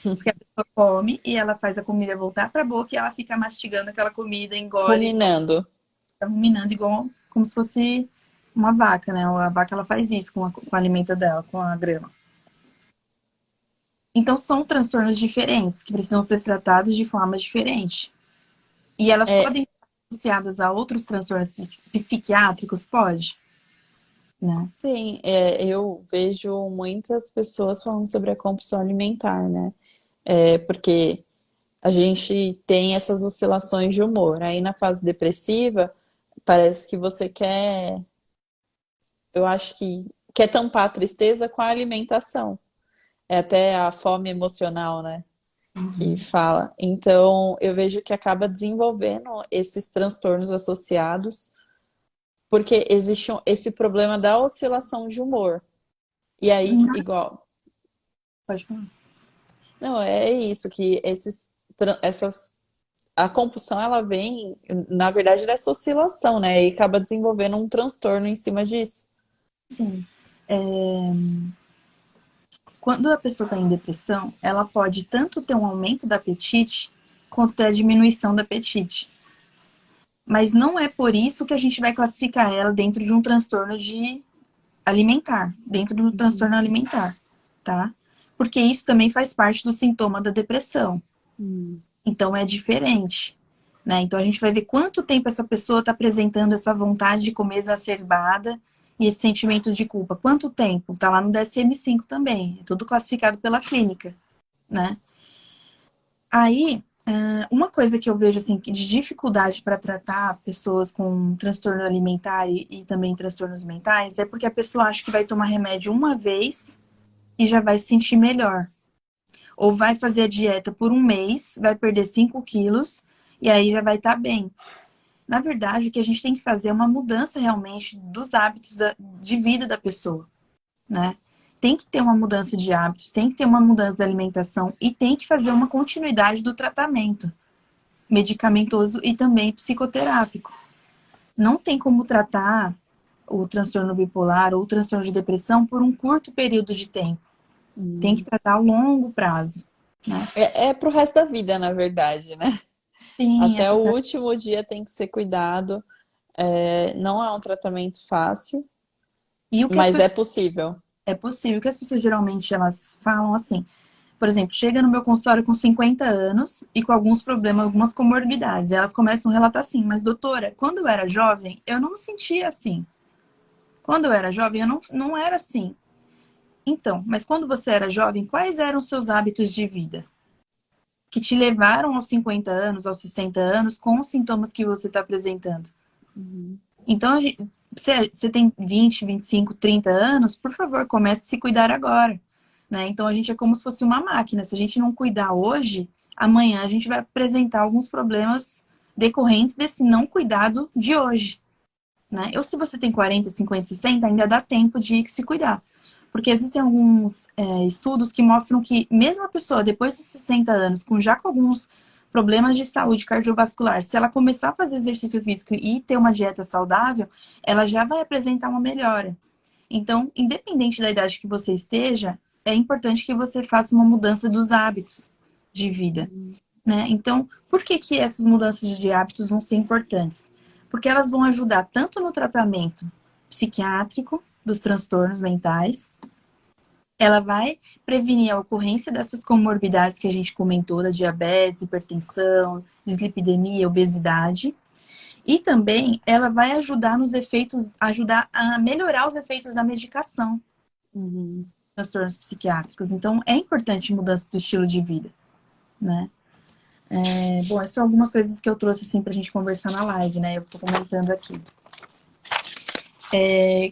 Porque a pessoa come e ela faz a comida voltar para a boca e ela fica mastigando aquela comida, engole, Ruminando. tá ruminando igual como se fosse uma vaca, né? A vaca ela faz isso com o alimento dela, com a grama. Então são transtornos diferentes que precisam ser tratados de forma diferente. E elas É, podem estar associadas a outros transtornos psiquiátricos? Pode, né? sim, eu vejo muitas pessoas falando sobre a compulsão alimentar, né? Porque a gente tem essas oscilações de humor. Aí na fase depressiva, parece que você quer, eu acho que quer tampar a tristeza com a alimentação. É até a fome emocional, né? Que Uhum. fala. Então, eu vejo que acaba desenvolvendo esses transtornos associados, porque existe esse problema da oscilação de humor. E aí, igual. Pode falar. Não, é isso, que essas. A compulsão, ela vem, na verdade, dessa oscilação, né? E acaba desenvolvendo um transtorno em cima disso. Sim. Quando a pessoa está em depressão, ela pode tanto ter um aumento do apetite quanto ter a diminuição do apetite. Mas não é por isso que a gente vai classificar ela dentro de um transtorno de alimentar, dentro do Uhum. transtorno alimentar, tá? Porque isso também faz parte do sintoma da depressão. Hum. Então é diferente, né? Então a gente vai ver quanto tempo essa pessoa está apresentando essa vontade de comer exacerbada e esse sentimento de culpa. Quanto tempo? Tá lá no DSM-5 também. É tudo classificado pela clínica, né? Aí, uma coisa que eu vejo assim de dificuldade para tratar pessoas com transtorno alimentar e também transtornos mentais é porque a pessoa acha que vai tomar remédio uma vez e já vai se sentir melhor. Ou vai fazer a dieta por um mês, vai perder 5 quilos e aí já vai estar bem. Na verdade, o que a gente tem que fazer é uma mudança realmente dos hábitos de vida da pessoa, né? Tem que ter uma mudança de hábitos, tem que ter uma mudança da alimentação e tem que fazer uma continuidade do tratamento medicamentoso e também psicoterápico. Não tem como tratar o transtorno bipolar ou o transtorno de depressão por um curto período de tempo. Tem que Hum. tratar a longo prazo, né? É pro resto da vida, na verdade, né? Sim, é Até o porque último dia tem que ser cuidado. Não é um tratamento fácil, e o que as mas é pessoas possível. é possível, o que as pessoas geralmente elas falam assim, por exemplo, chega no meu consultório com 50 anos e com alguns problemas, algumas comorbidades. E elas começam a relatar assim, mas doutora, quando eu era jovem, eu não me sentia assim. Quando eu era jovem, eu não era assim. Então, mas quando você era jovem, quais eram os seus hábitos de vida? Que te levaram aos 50 anos, aos 60 anos, com os sintomas que você está apresentando. Uhum. Então, você tem 20, 25, 30 anos, por favor, comece a se cuidar agora. Né? Então, a gente é como se fosse uma máquina. Se a gente não cuidar hoje, amanhã a gente vai apresentar alguns problemas decorrentes desse não cuidado de hoje. Né? Ou se você tem 40, 50, 60, ainda dá tempo de se cuidar. Porque existem alguns estudos que mostram que mesmo a pessoa, depois dos 60 anos, com alguns problemas de saúde cardiovascular, se ela começar a fazer exercício físico e ter uma dieta saudável, ela já vai apresentar uma melhora. Então, independente da idade que você esteja, é importante que você faça uma mudança dos hábitos de vida. Né? Então, por que que essas mudanças de hábitos vão ser importantes? Porque elas vão ajudar tanto no tratamento psiquiátrico dos transtornos mentais, ela vai prevenir a ocorrência dessas comorbidades que a gente comentou, da diabetes, hipertensão, dislipidemia, obesidade, e também ela vai ajudar ajudar a melhorar os efeitos da medicação, Uhum. transtornos psiquiátricos. Então, é importante mudança do estilo de vida, né? Bom, essas são algumas coisas que eu trouxe assim pra gente conversar na live, né? Eu tô comentando aqui.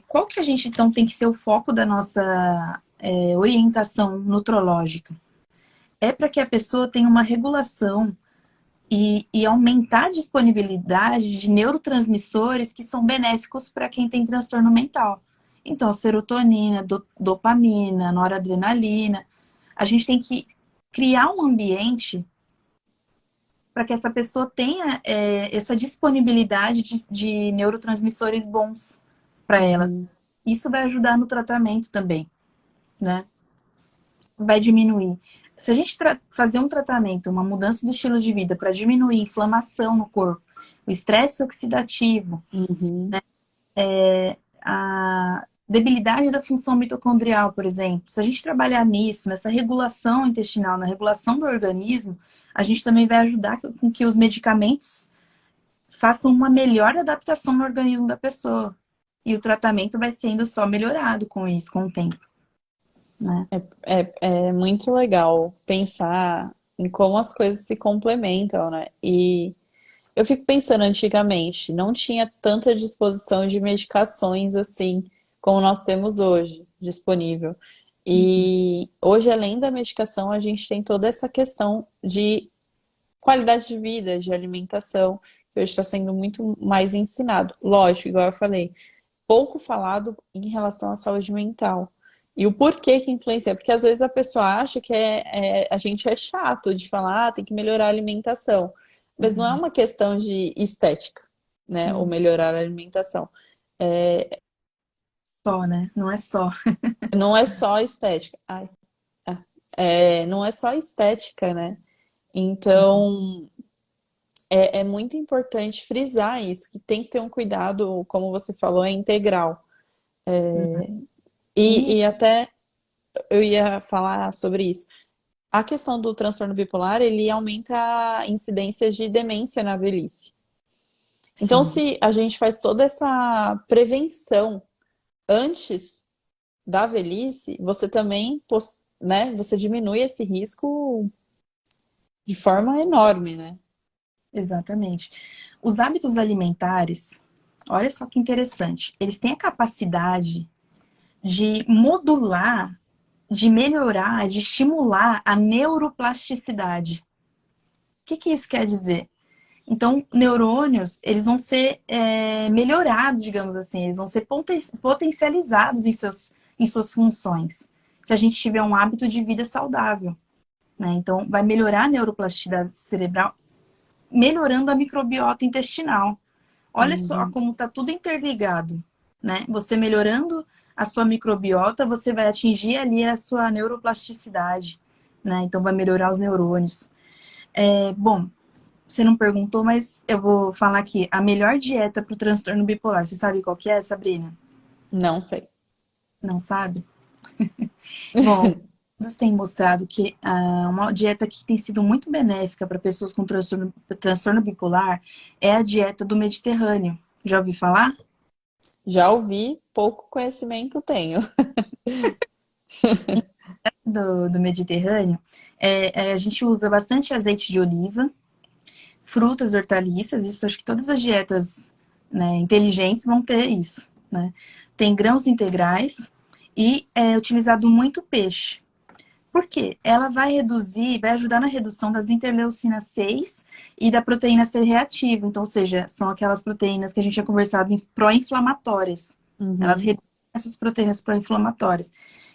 Qual que a gente, então, tem que ser o foco da nossa orientação nutrológica? É para que a pessoa tenha uma regulação e aumentar a disponibilidade de neurotransmissores que são benéficos para quem tem transtorno mental. Então, serotonina, dopamina, noradrenalina. A gente tem que criar um ambiente para que essa pessoa tenha essa disponibilidade de neurotransmissores bons para ela. Uhum. Isso vai ajudar no tratamento também, né? Vai diminuir. Se a gente fazer um tratamento, uma mudança do estilo de vida para diminuir a inflamação no corpo, o estresse oxidativo, Uhum. a debilidade da função mitocondrial, por exemplo, se a gente trabalhar nisso, nessa regulação intestinal, na regulação do organismo, a gente também vai ajudar com que os medicamentos façam uma melhor adaptação no organismo da pessoa. E o tratamento vai sendo só melhorado com isso, com o tempo, né? É muito legal pensar em como as coisas se complementam, né? E eu fico pensando, antigamente, não tinha tanta disposição de medicações assim como nós temos hoje disponível. E hoje, além da medicação, a gente tem toda essa questão de qualidade de vida, de alimentação, que hoje está sendo muito mais ensinado. Lógico, igual eu falei, pouco falado em relação à saúde mental. E o porquê que influencia? Porque às vezes a pessoa acha que a gente é chato de falar, tem que melhorar a alimentação. Mas não é Uhum. uma questão de estética, né? Ou Sim. melhorar a alimentação. É, Só, né? Não é só. não é só estética. Ai, não é só estética, né? Então, é muito importante frisar isso, que tem que ter um cuidado, como você falou, é integral. Uhum. E E até eu ia falar sobre isso. A questão do transtorno bipolar, ele aumenta a incidência de demência na velhice. Então, sim, se a gente faz toda essa prevenção antes da velhice, você também, né, você diminui esse risco de forma enorme, né? exatamente. Os hábitos alimentares, olha só que interessante, eles têm a capacidade de modular, de melhorar, de estimular a neuroplasticidade. O que que isso quer dizer? Então, neurônios, eles vão ser melhorados, digamos assim, eles vão ser potencializados em suas funções, se a gente tiver um hábito de vida saudável, né? Então, vai melhorar a neuroplasticidade cerebral, melhorando a microbiota intestinal. Olha só Uhum. como está tudo interligado, né? Você melhorando a sua microbiota, você vai atingir ali a sua neuroplasticidade, né? Então, vai melhorar os neurônios. Bom, você não perguntou, mas eu vou falar aqui. A melhor dieta para o transtorno bipolar, você sabe qual que é, Sabrina? Não sei. Não sabe? Bom, estudos têm mostrado que uma dieta que tem sido muito benéfica para pessoas com transtorno bipolar é a dieta do Mediterrâneo. Já ouviu falar? Já ouvi, pouco conhecimento tenho. Do Mediterrâneo, a gente usa bastante azeite de oliva, frutas, hortaliças, isso acho que todas as dietas, né, inteligentes vão ter isso, né? Tem grãos integrais e é utilizado muito peixe. Por quê? Ela vai reduzir, vai ajudar na redução das interleucina 6 e da proteína C reativa. Então, ou seja, são aquelas proteínas que a gente tinha conversado em pró-inflamatórias. Elas Uhum. reduzem essas proteínas pró-inflamatórias.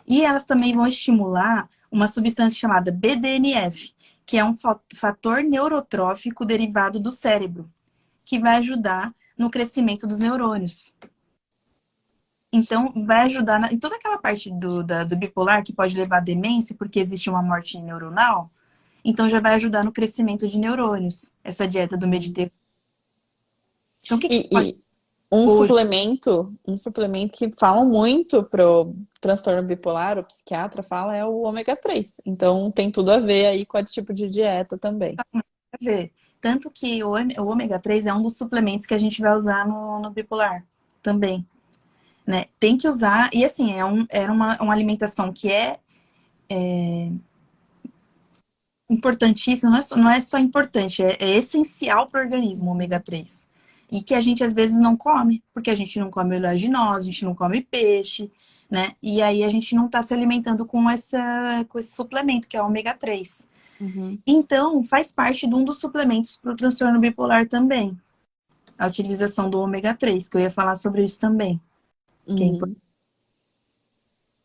E elas também vão estimular uma substância chamada BDNF, que é um fator neurotrófico derivado do cérebro, que vai ajudar no crescimento dos neurônios. Então, vai ajudar em toda aquela parte do bipolar que pode levar à demência, porque existe uma morte neuronal. Então, já vai ajudar no crescimento de neurônios, essa dieta do Mediterrâneo. Então, o que você pode E um hoje? suplemento, um suplemento que falam muito pro transtorno bipolar, o psiquiatra fala, é o ômega 3. Então tem tudo a ver aí com o tipo de dieta também. Ver? Tanto que o ômega 3 é um dos suplementos que a gente vai usar no bipolar também, né? Tem que usar, e assim, era uma alimentação que é importantíssima, não é só importante, é essencial para o organismo, o ômega 3. E que a gente às vezes não come, porque a gente não come oleaginosa, a gente não come peixe, né? E aí a gente não está se alimentando com esse suplemento, que é o ômega 3. Uhum. Então, faz parte de um dos suplementos para o transtorno bipolar também, a utilização do ômega 3, que eu ia falar sobre isso também, que é importante.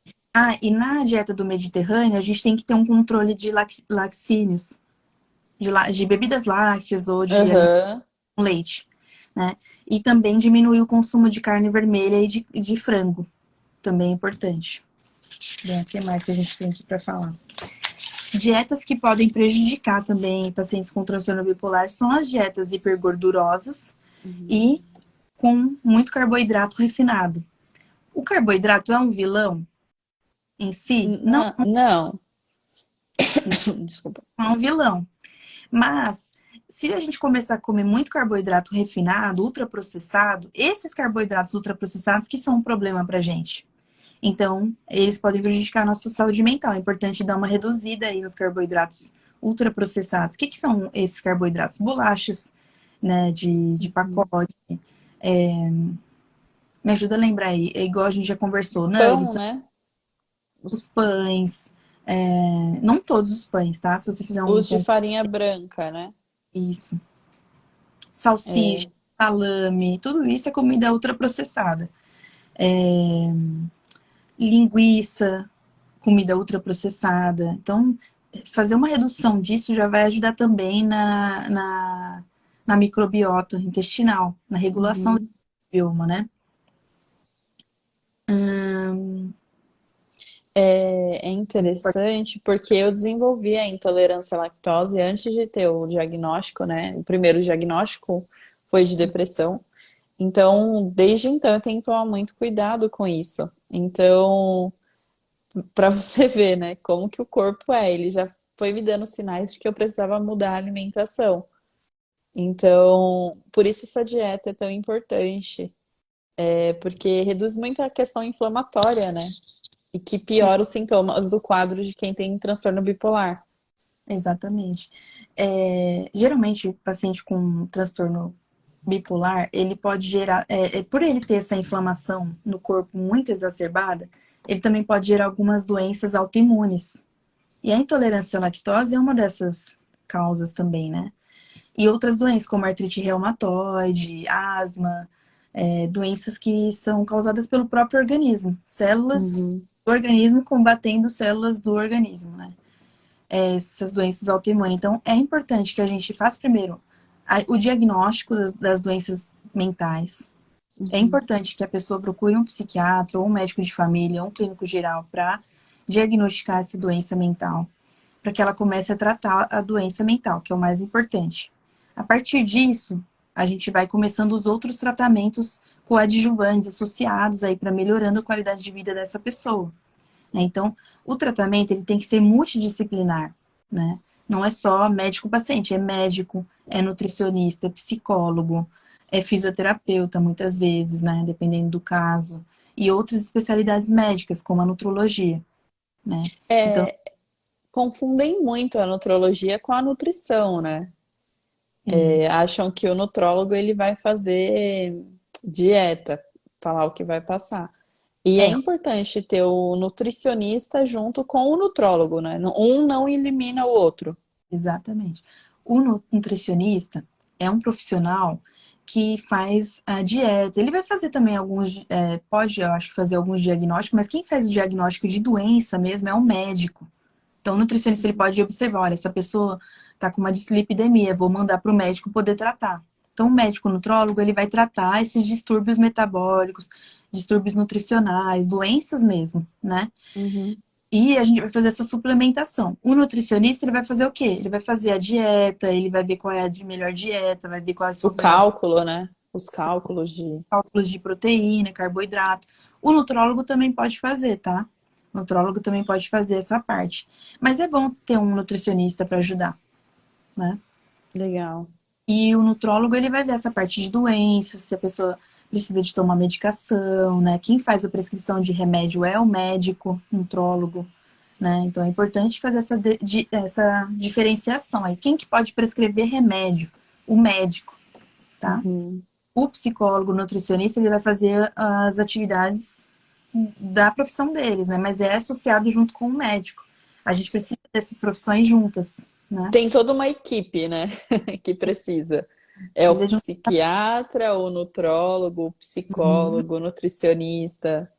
Uhum. Ah, e na dieta do Mediterrâneo, a gente tem que ter um controle de laticínios, de bebidas lácteas ou de alimentos Aham. com leite, né? E também diminuir o consumo de carne vermelha e de frango, também é importante. Bom, o que mais que a gente tem aqui para falar? Dietas que podem prejudicar também pacientes com transtorno bipolar são as dietas hipergordurosas Uhum. e com muito carboidrato refinado. O carboidrato é um vilão em si? Não, Não. Desculpa. não é um vilão. Mas se a gente começar a comer muito carboidrato refinado, ultraprocessado, esses carboidratos ultraprocessados que são um problema pra gente. Então, eles podem prejudicar a nossa saúde mental. É importante dar uma reduzida aí nos carboidratos ultraprocessados. O que são esses carboidratos? Bolachas, né, de Uhum. pacote. É, me ajuda a lembrar aí. É igual a gente já conversou. Pão, Nuggets, né? os Os, pães. Não todos os pães, tá? Se você fizer um os de pão, farinha branca, né? isso. Salsicha, É. salame, tudo isso é comida ultraprocessada. Linguiça, comida ultraprocessada. Então, fazer uma redução disso já vai ajudar também na microbiota intestinal, na regulação do Uhum. bioma, né? É interessante porque eu desenvolvi a intolerância à lactose antes de ter o diagnóstico, né? O primeiro diagnóstico foi de depressão. Então, desde então, eu tenho que tomar muito cuidado com isso. Então, para você ver, né, como que o corpo é, ele já foi me dando sinais de que eu precisava mudar a alimentação. Então, por isso essa dieta é tão importante, porque reduz muito a questão inflamatória, né? E que piora os sintomas do quadro de quem tem transtorno bipolar. Exatamente. Geralmente, o paciente com transtorno bipolar, ele pode gerar, por ele ter essa inflamação no corpo muito exacerbada, ele também pode gerar algumas doenças autoimunes. E a intolerância à lactose é uma dessas causas também, né? E outras doenças, como artrite reumatoide, asma, doenças que são causadas pelo próprio organismo, células Uhum, do organismo combatendo células do organismo, né? Essas doenças autoimunes. Então, é importante que a gente faça primeiro o diagnóstico das doenças mentais. É uhum. importante que a pessoa procure um psiquiatra ou um médico de família, ou um clínico geral, para diagnosticar essa doença mental, para que ela comece a tratar a doença mental, que é o mais importante. A partir disso, a gente vai começando os outros tratamentos coadjuvantes associados aí para melhorando a qualidade de vida dessa pessoa, né? Então, o tratamento ele tem que ser multidisciplinar, né? Não é só médico-paciente, é médico, é nutricionista, é psicólogo, é fisioterapeuta muitas vezes, né? Dependendo do caso. E outras especialidades médicas, como a nutrologia, né? Então, É, confundem muito a nutrologia com a nutrição, né? sim, Acham que o nutrólogo ele vai fazer dieta, falar o que vai passar. E é é, importante ter o nutricionista junto com o nutrólogo, né? Um não elimina o outro. exatamente. O nutricionista é um profissional que faz a dieta. Ele vai fazer também alguns, pode, eu acho, fazer alguns diagnósticos, mas quem faz o diagnóstico de doença mesmo é o médico. Então, o nutricionista ele pode observar, olha, essa pessoa está com uma dislipidemia, vou mandar para o médico poder tratar. Então, o médico nutrólogo ele vai tratar esses distúrbios metabólicos, distúrbios nutricionais, doenças mesmo, né? Uhum. E a gente vai fazer essa suplementação. O nutricionista ele vai fazer o quê? Ele vai fazer a dieta, ele vai ver qual é a melhor dieta, vai ver quais são O os melhores cálculo, né? Os cálculos de. cálculos de proteína, carboidrato. O nutrólogo também pode fazer, tá? O nutrólogo também pode fazer essa parte. Mas é bom ter um nutricionista para ajudar, né? Legal. E o nutrólogo, ele vai ver essa parte de doenças, se a pessoa precisa de tomar medicação, né? Quem faz a prescrição de remédio é o médico, nutrólogo, né? Então é importante fazer essa diferenciação aí. Quem que pode prescrever remédio? O médico, tá? Uhum. O psicólogo, o nutricionista, ele vai fazer as atividades da profissão deles, né? Mas é associado junto com o médico. A gente precisa dessas profissões juntas, né? Tem toda uma equipe, né? Que precisa. É o Precisa de um psiquiatra, o nutrólogo, o psicólogo, o nutricionista.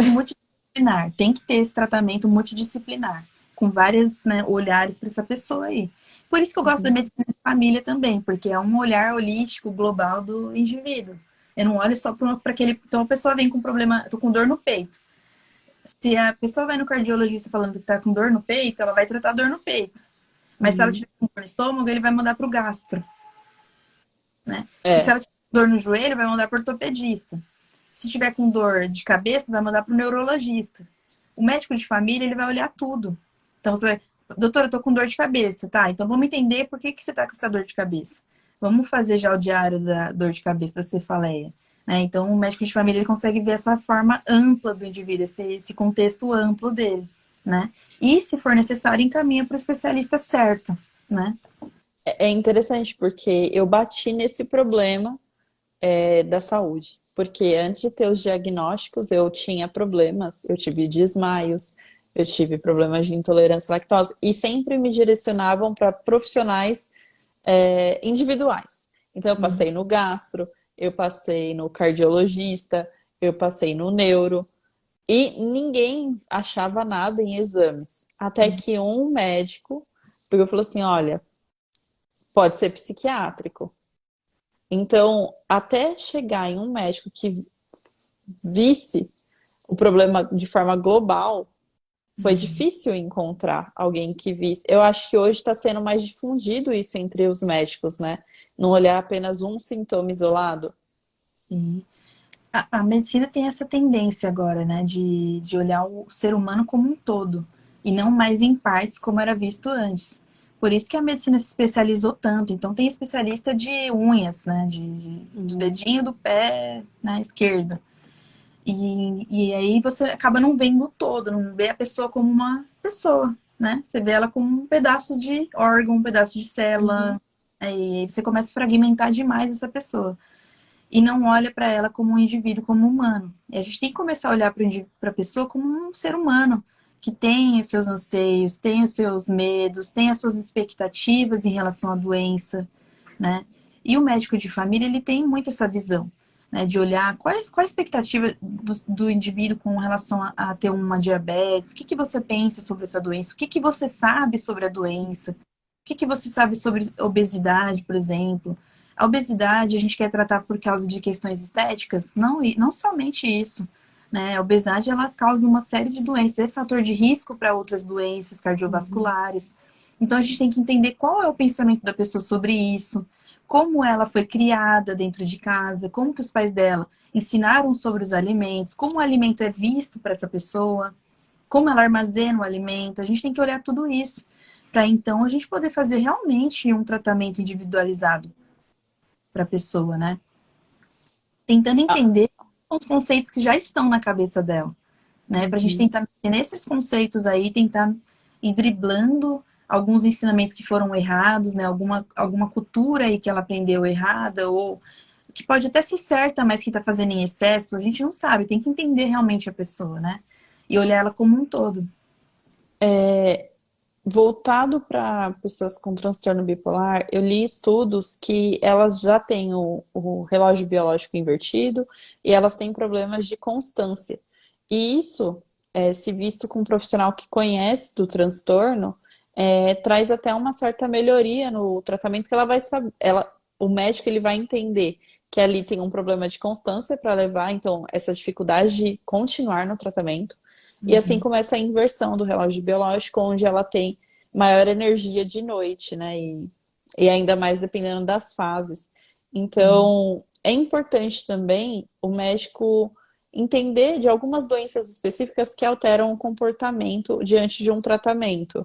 multidisciplinar. Tem que ter esse tratamento multidisciplinar, com vários, né, olhares para essa pessoa aí. Por isso que eu gosto da Uhum. medicina de família também, porque é um olhar holístico, global do indivíduo. Eu não olho só para aquele. Então a pessoa vem com problema, tô com dor no peito. Se a pessoa vai no cardiologista falando que tá com dor no peito, ela vai tratar a dor no peito. Mas se ela Uhum. tiver com dor no estômago, ele vai mandar para o gastro, né? E se É, ela tiver com dor no joelho, vai mandar para o ortopedista. Se tiver com dor de cabeça, vai mandar para o neurologista. O médico de família, ele vai olhar tudo. Então, você vai, doutora, eu tô com dor de cabeça, tá? Então, vamos entender por que, que você tá com essa dor de cabeça. Vamos fazer já o diário da dor de cabeça, da cefaleia. Né? Então, o médico de família, ele consegue ver essa forma ampla do indivíduo, esse contexto amplo dele, né? E, se for necessário, encaminha para o especialista certo, né? é interessante porque eu bati nesse problema da saúde. Porque antes de ter os diagnósticos, eu tinha problemas, eu tive desmaios, eu tive problemas de intolerância à lactose, e sempre me direcionavam para profissionais individuais. Então, eu Uhum. passei no gastro, eu passei no cardiologista, eu passei no neuro, e ninguém achava nada em exames. Até que um médico pegou e falou assim: olha, pode ser psiquiátrico. Então, até chegar em um médico que visse o problema de forma global, foi Uhum. difícil encontrar alguém que visse. Eu acho que hoje está sendo mais difundido isso entre os médicos, né? Não olhar apenas um sintoma isolado. Sim. A medicina tem essa tendência agora, né, de olhar o ser humano como um todo e não mais em partes como era visto antes. Por isso que a medicina se especializou tanto. Então tem especialista de unhas, né, do Uhum. dedinho do pé na esquerda. E aí você acaba não vendo o todo, não vê a pessoa como uma pessoa, né? Você vê ela como um pedaço de órgão, um pedaço de Uhum. célula. Aí você começa a fragmentar demais essa pessoa e não olha para ela como um indivíduo, como humano. E a gente tem que começar a olhar para a pessoa como um ser humano, que tem os seus anseios, tem os seus medos, tem as suas expectativas em relação à doença, né? E o médico de família, ele tem muito essa visão, né? De olhar qual a expectativa do indivíduo com relação a ter uma diabetes, o que, que você pensa sobre essa doença, o que, que você sabe sobre a doença, o que, que você sabe sobre obesidade, por exemplo. A obesidade a gente quer tratar por causa de questões estéticas? Não, não somente isso. Né? A obesidade ela causa uma série de doenças, é fator de risco para outras doenças Uhum. cardiovasculares. Então a gente tem que entender qual é o pensamento da pessoa sobre isso, como ela foi criada dentro de casa, como que os pais dela ensinaram sobre os alimentos, como o alimento é visto para essa pessoa, como ela armazena o alimento. A gente tem que olhar tudo isso para então a gente poder fazer realmente um tratamento individualizado para a pessoa, né? Tentando entender os conceitos que já estão na cabeça dela, né? Para a gente tentar mexer nesses conceitos aí, tentar ir driblando alguns ensinamentos que foram errados, né? Alguma cultura aí que ela aprendeu errada, ou que pode até ser certa, mas que está fazendo em excesso, a gente não sabe, tem que entender realmente a pessoa, né? E olhar ela como um todo. Voltado para pessoas com transtorno bipolar, eu li estudos que elas já têm o relógio biológico invertido e elas têm problemas de constância. E isso, se visto com um profissional que conhece do transtorno, traz até uma certa melhoria no tratamento que ela vai saber, o médico ele vai entender que ali tem um problema de constância para levar, então, essa dificuldade de continuar no tratamento. E assim começa a inversão do relógio biológico, onde ela tem maior energia de noite, né? E ainda mais dependendo das fases. Então, é importante também o médico entender de algumas doenças específicas que alteram o comportamento diante de um tratamento.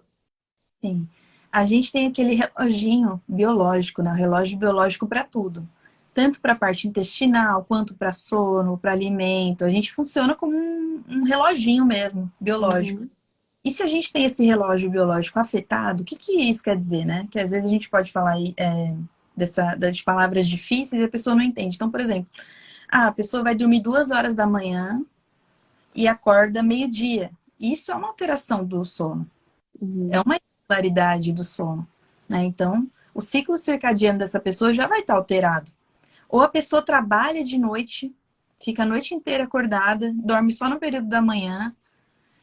Sim. A gente tem aquele reloginho biológico, né? O relógio biológico para tudo. Tanto para a parte intestinal, quanto para sono, para alimento. A gente funciona como um reloginho mesmo, biológico. Uhum. E se a gente tem esse relógio biológico afetado, o que que isso quer dizer, né? Que às vezes a gente pode falar aí, de palavras difíceis e a pessoa não entende. Então, por exemplo, a pessoa vai dormir 2 horas da manhã e acorda meio-dia. Isso é uma alteração do sono. É Uhum. uma irregularidade do sono, né? Então, o ciclo circadiano dessa pessoa já vai estar alterado. Ou a pessoa trabalha de noite, fica a noite inteira acordada, dorme só no período da manhã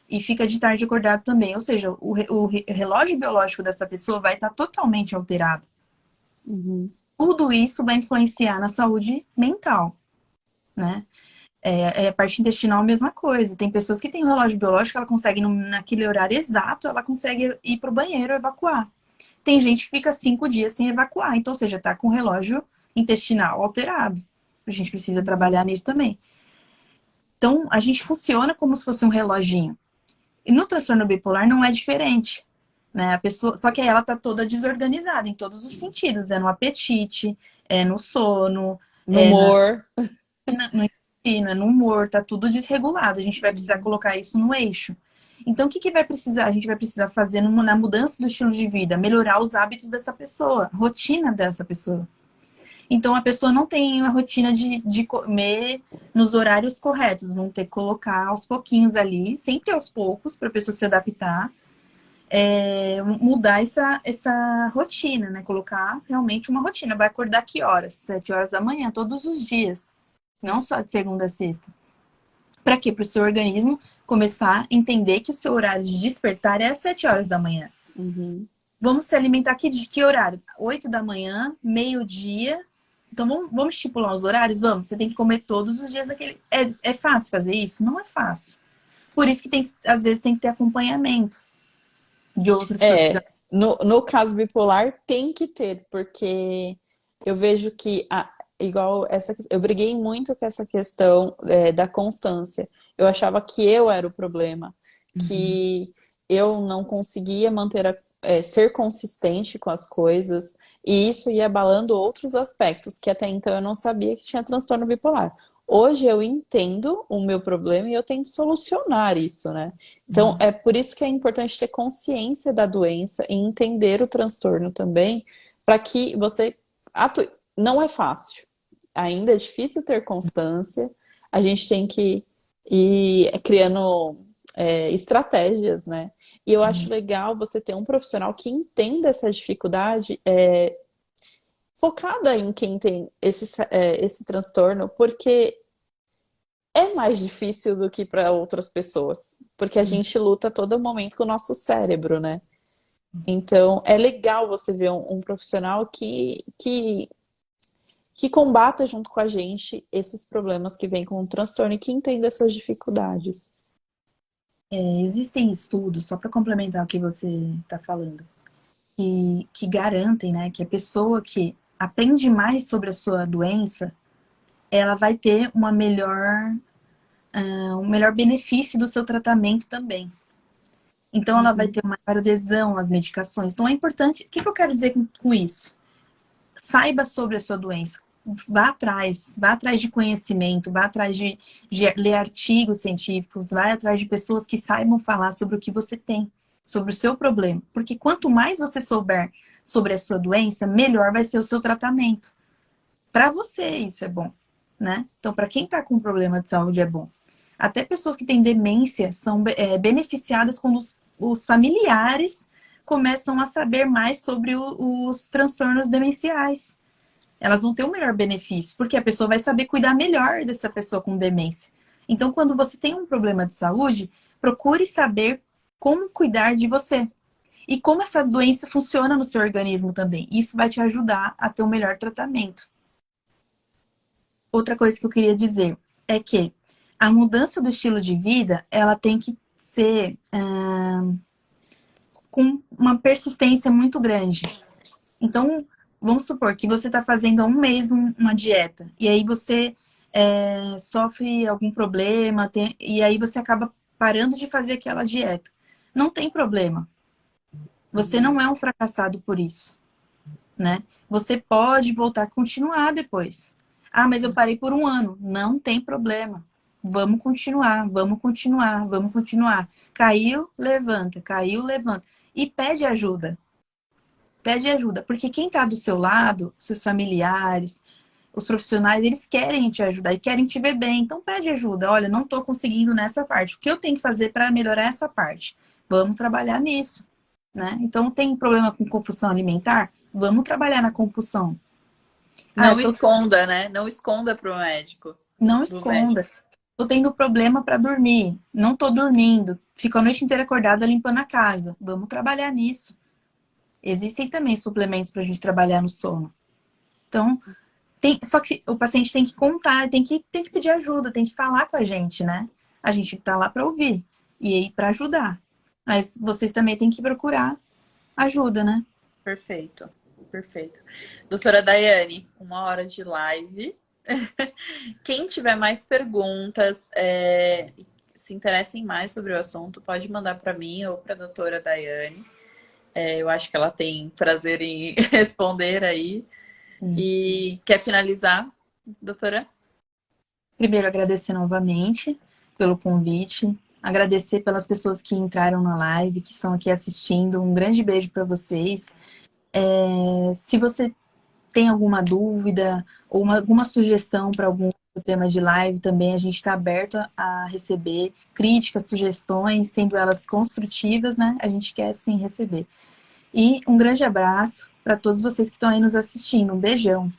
e fica de tarde acordado também. Ou seja, o relógio biológico dessa pessoa vai estar totalmente alterado. Uhum. Tudo isso vai influenciar na saúde mental, né? A parte intestinal, a mesma coisa. Tem pessoas que têm um relógio biológico, ela consegue, naquele horário exato, ela consegue ir para o banheiro evacuar. Tem gente que fica 5 dias sem evacuar, então, ou seja, está com o relógio intestinal alterado. A gente precisa trabalhar nisso também. Então, a gente funciona como se fosse um reloginho. E no transtorno bipolar não é diferente, né? A pessoa, só que ela tá toda desorganizada em todos os sentidos, é no apetite, é no sono, No humor. no intestino, é no humor, tá tudo desregulado. A gente vai precisar colocar isso no eixo. Então, o que que vai precisar? A gente vai precisar fazer na mudança do estilo de vida, melhorar os hábitos dessa pessoa, a rotina dessa pessoa. Então, a pessoa não tem a rotina de comer nos horários corretos, vão ter que colocar aos pouquinhos ali, sempre aos poucos, para a pessoa se adaptar, mudar essa rotina, né? Colocar realmente uma rotina. Vai acordar que horas? 7 horas da manhã, todos os dias, não só de segunda a sexta. Para quê? Para o seu organismo começar a entender que o seu horário de despertar é às 7 horas da manhã. Uhum. Vamos se alimentar aqui de que horário? 8 da manhã, meio-dia. Então vamos estipular os horários? Vamos. Você tem que comer todos os dias daquele. É fácil fazer isso? Não é fácil. Por isso que às vezes tem que ter acompanhamento de outros profissionais. No caso bipolar tem que ter, porque eu vejo que, igual essa, eu briguei muito com essa questão da constância. Eu achava que eu era o problema, Uhum. que eu não conseguia ser consistente com as coisas, e isso ia abalando outros aspectos, que até então eu não sabia que tinha transtorno bipolar. Hoje eu entendo o meu problema e eu tento solucionar isso, né? Então, é por isso que é importante ter consciência da doença e entender o transtorno também, para que você atue. Não é fácil. Ainda é difícil ter constância. A gente tem que ir criando estratégias, né? E eu acho legal você ter um profissional que entenda essa dificuldade, focada em quem tem esse transtorno, porque é mais difícil do que para outras pessoas, porque a gente luta a todo momento com o nosso cérebro, né? Então, é legal você ver um profissional que combata junto com a gente esses problemas que vêm com o transtorno e que entenda essas dificuldades. Existem estudos, só para complementar o que você está falando, que garantem, né, que a pessoa que aprende mais sobre a sua doença, ela vai ter um melhor benefício do seu tratamento também. Então, ela vai Uhum. ter uma maior adesão às medicações. Então, é importante. O que eu quero dizer com isso? Saiba sobre a sua doença. vá atrás de conhecimento, vá atrás de ler artigos científicos, vá atrás de pessoas que saibam falar sobre o que você tem, sobre o seu problema. Porque quanto mais você souber sobre a sua doença, melhor vai ser o seu tratamento. Para você, isso é bom, né? Então, para quem está com problema de saúde, é bom. Até pessoas que têm demência são beneficiadas quando os familiares começam a saber mais sobre os transtornos demenciais. Elas vão ter um melhor benefício, porque a pessoa vai saber cuidar melhor dessa pessoa com demência. Então, quando você tem um problema de saúde, procure saber como cuidar de você. E como essa doença funciona no seu organismo também. Isso vai te ajudar a ter um melhor tratamento. Outra coisa que eu queria dizer é que a mudança do estilo de vida, ela tem que ser com uma persistência muito grande. Então, vamos supor que você está fazendo há um mês uma dieta, e aí você sofre algum problema, e aí você acaba parando de fazer aquela dieta. Não tem problema. Você não é um fracassado por isso, né? Você pode voltar a continuar depois. Ah, mas eu parei por um ano. Não tem problema. Vamos continuar, vamos continuar, vamos continuar. Caiu, levanta, caiu, levanta. E pede ajuda. Pede ajuda, porque quem está do seu lado, seus familiares, os profissionais, eles querem te ajudar e querem te ver bem. Então pede ajuda. Olha, não estou conseguindo nessa parte. O que eu tenho que fazer para melhorar essa parte? Vamos trabalhar nisso, né? Então tem problema com compulsão alimentar? Vamos trabalhar na compulsão. Ah, Não esconda, né? Não esconda para o médico. não Do médico. esconda. Tô tendo problema para dormir. Não tô dormindo. Fico a noite inteira acordada limpando a casa. Vamos trabalhar nisso. Existem também suplementos para a gente trabalhar no sono. Então, só que o paciente tem que contar, tem que pedir ajuda, tem que falar com a gente, né? A gente tá lá para ouvir e aí para ajudar. Mas vocês também têm que procurar ajuda, né? Perfeito, perfeito. Doutora Daiane, 1 hora de live. Quem tiver mais perguntas, se interessem mais sobre o assunto, pode mandar para mim ou para a doutora Daiane. Eu acho que ela tem prazer em responder aí. E quer finalizar, doutora? Primeiro, agradecer novamente pelo convite, agradecer pelas pessoas que entraram na live, que estão aqui assistindo. Um grande beijo para vocês. Se você tem alguma dúvida ou alguma sugestão para algum tema de live, também a gente está aberto a receber críticas, sugestões, sendo elas construtivas, né? A gente quer sim receber. E um grande abraço para todos vocês que estão aí nos assistindo. Um beijão.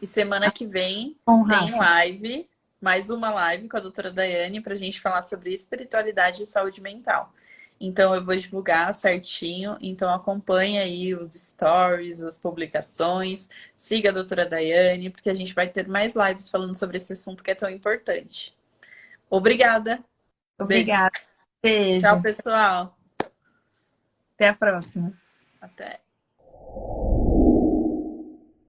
E semana que vem Bom, tem Rafa. live, mais uma live com a doutora Daiane para a gente falar sobre espiritualidade e saúde mental. Então eu vou divulgar certinho, então acompanhe aí os stories, as publicações, siga a doutora Daiane, porque a gente vai ter mais lives falando sobre esse assunto que é tão importante. Obrigada. Obrigada. Tchau, Beijo. pessoal. Até a próxima. Até.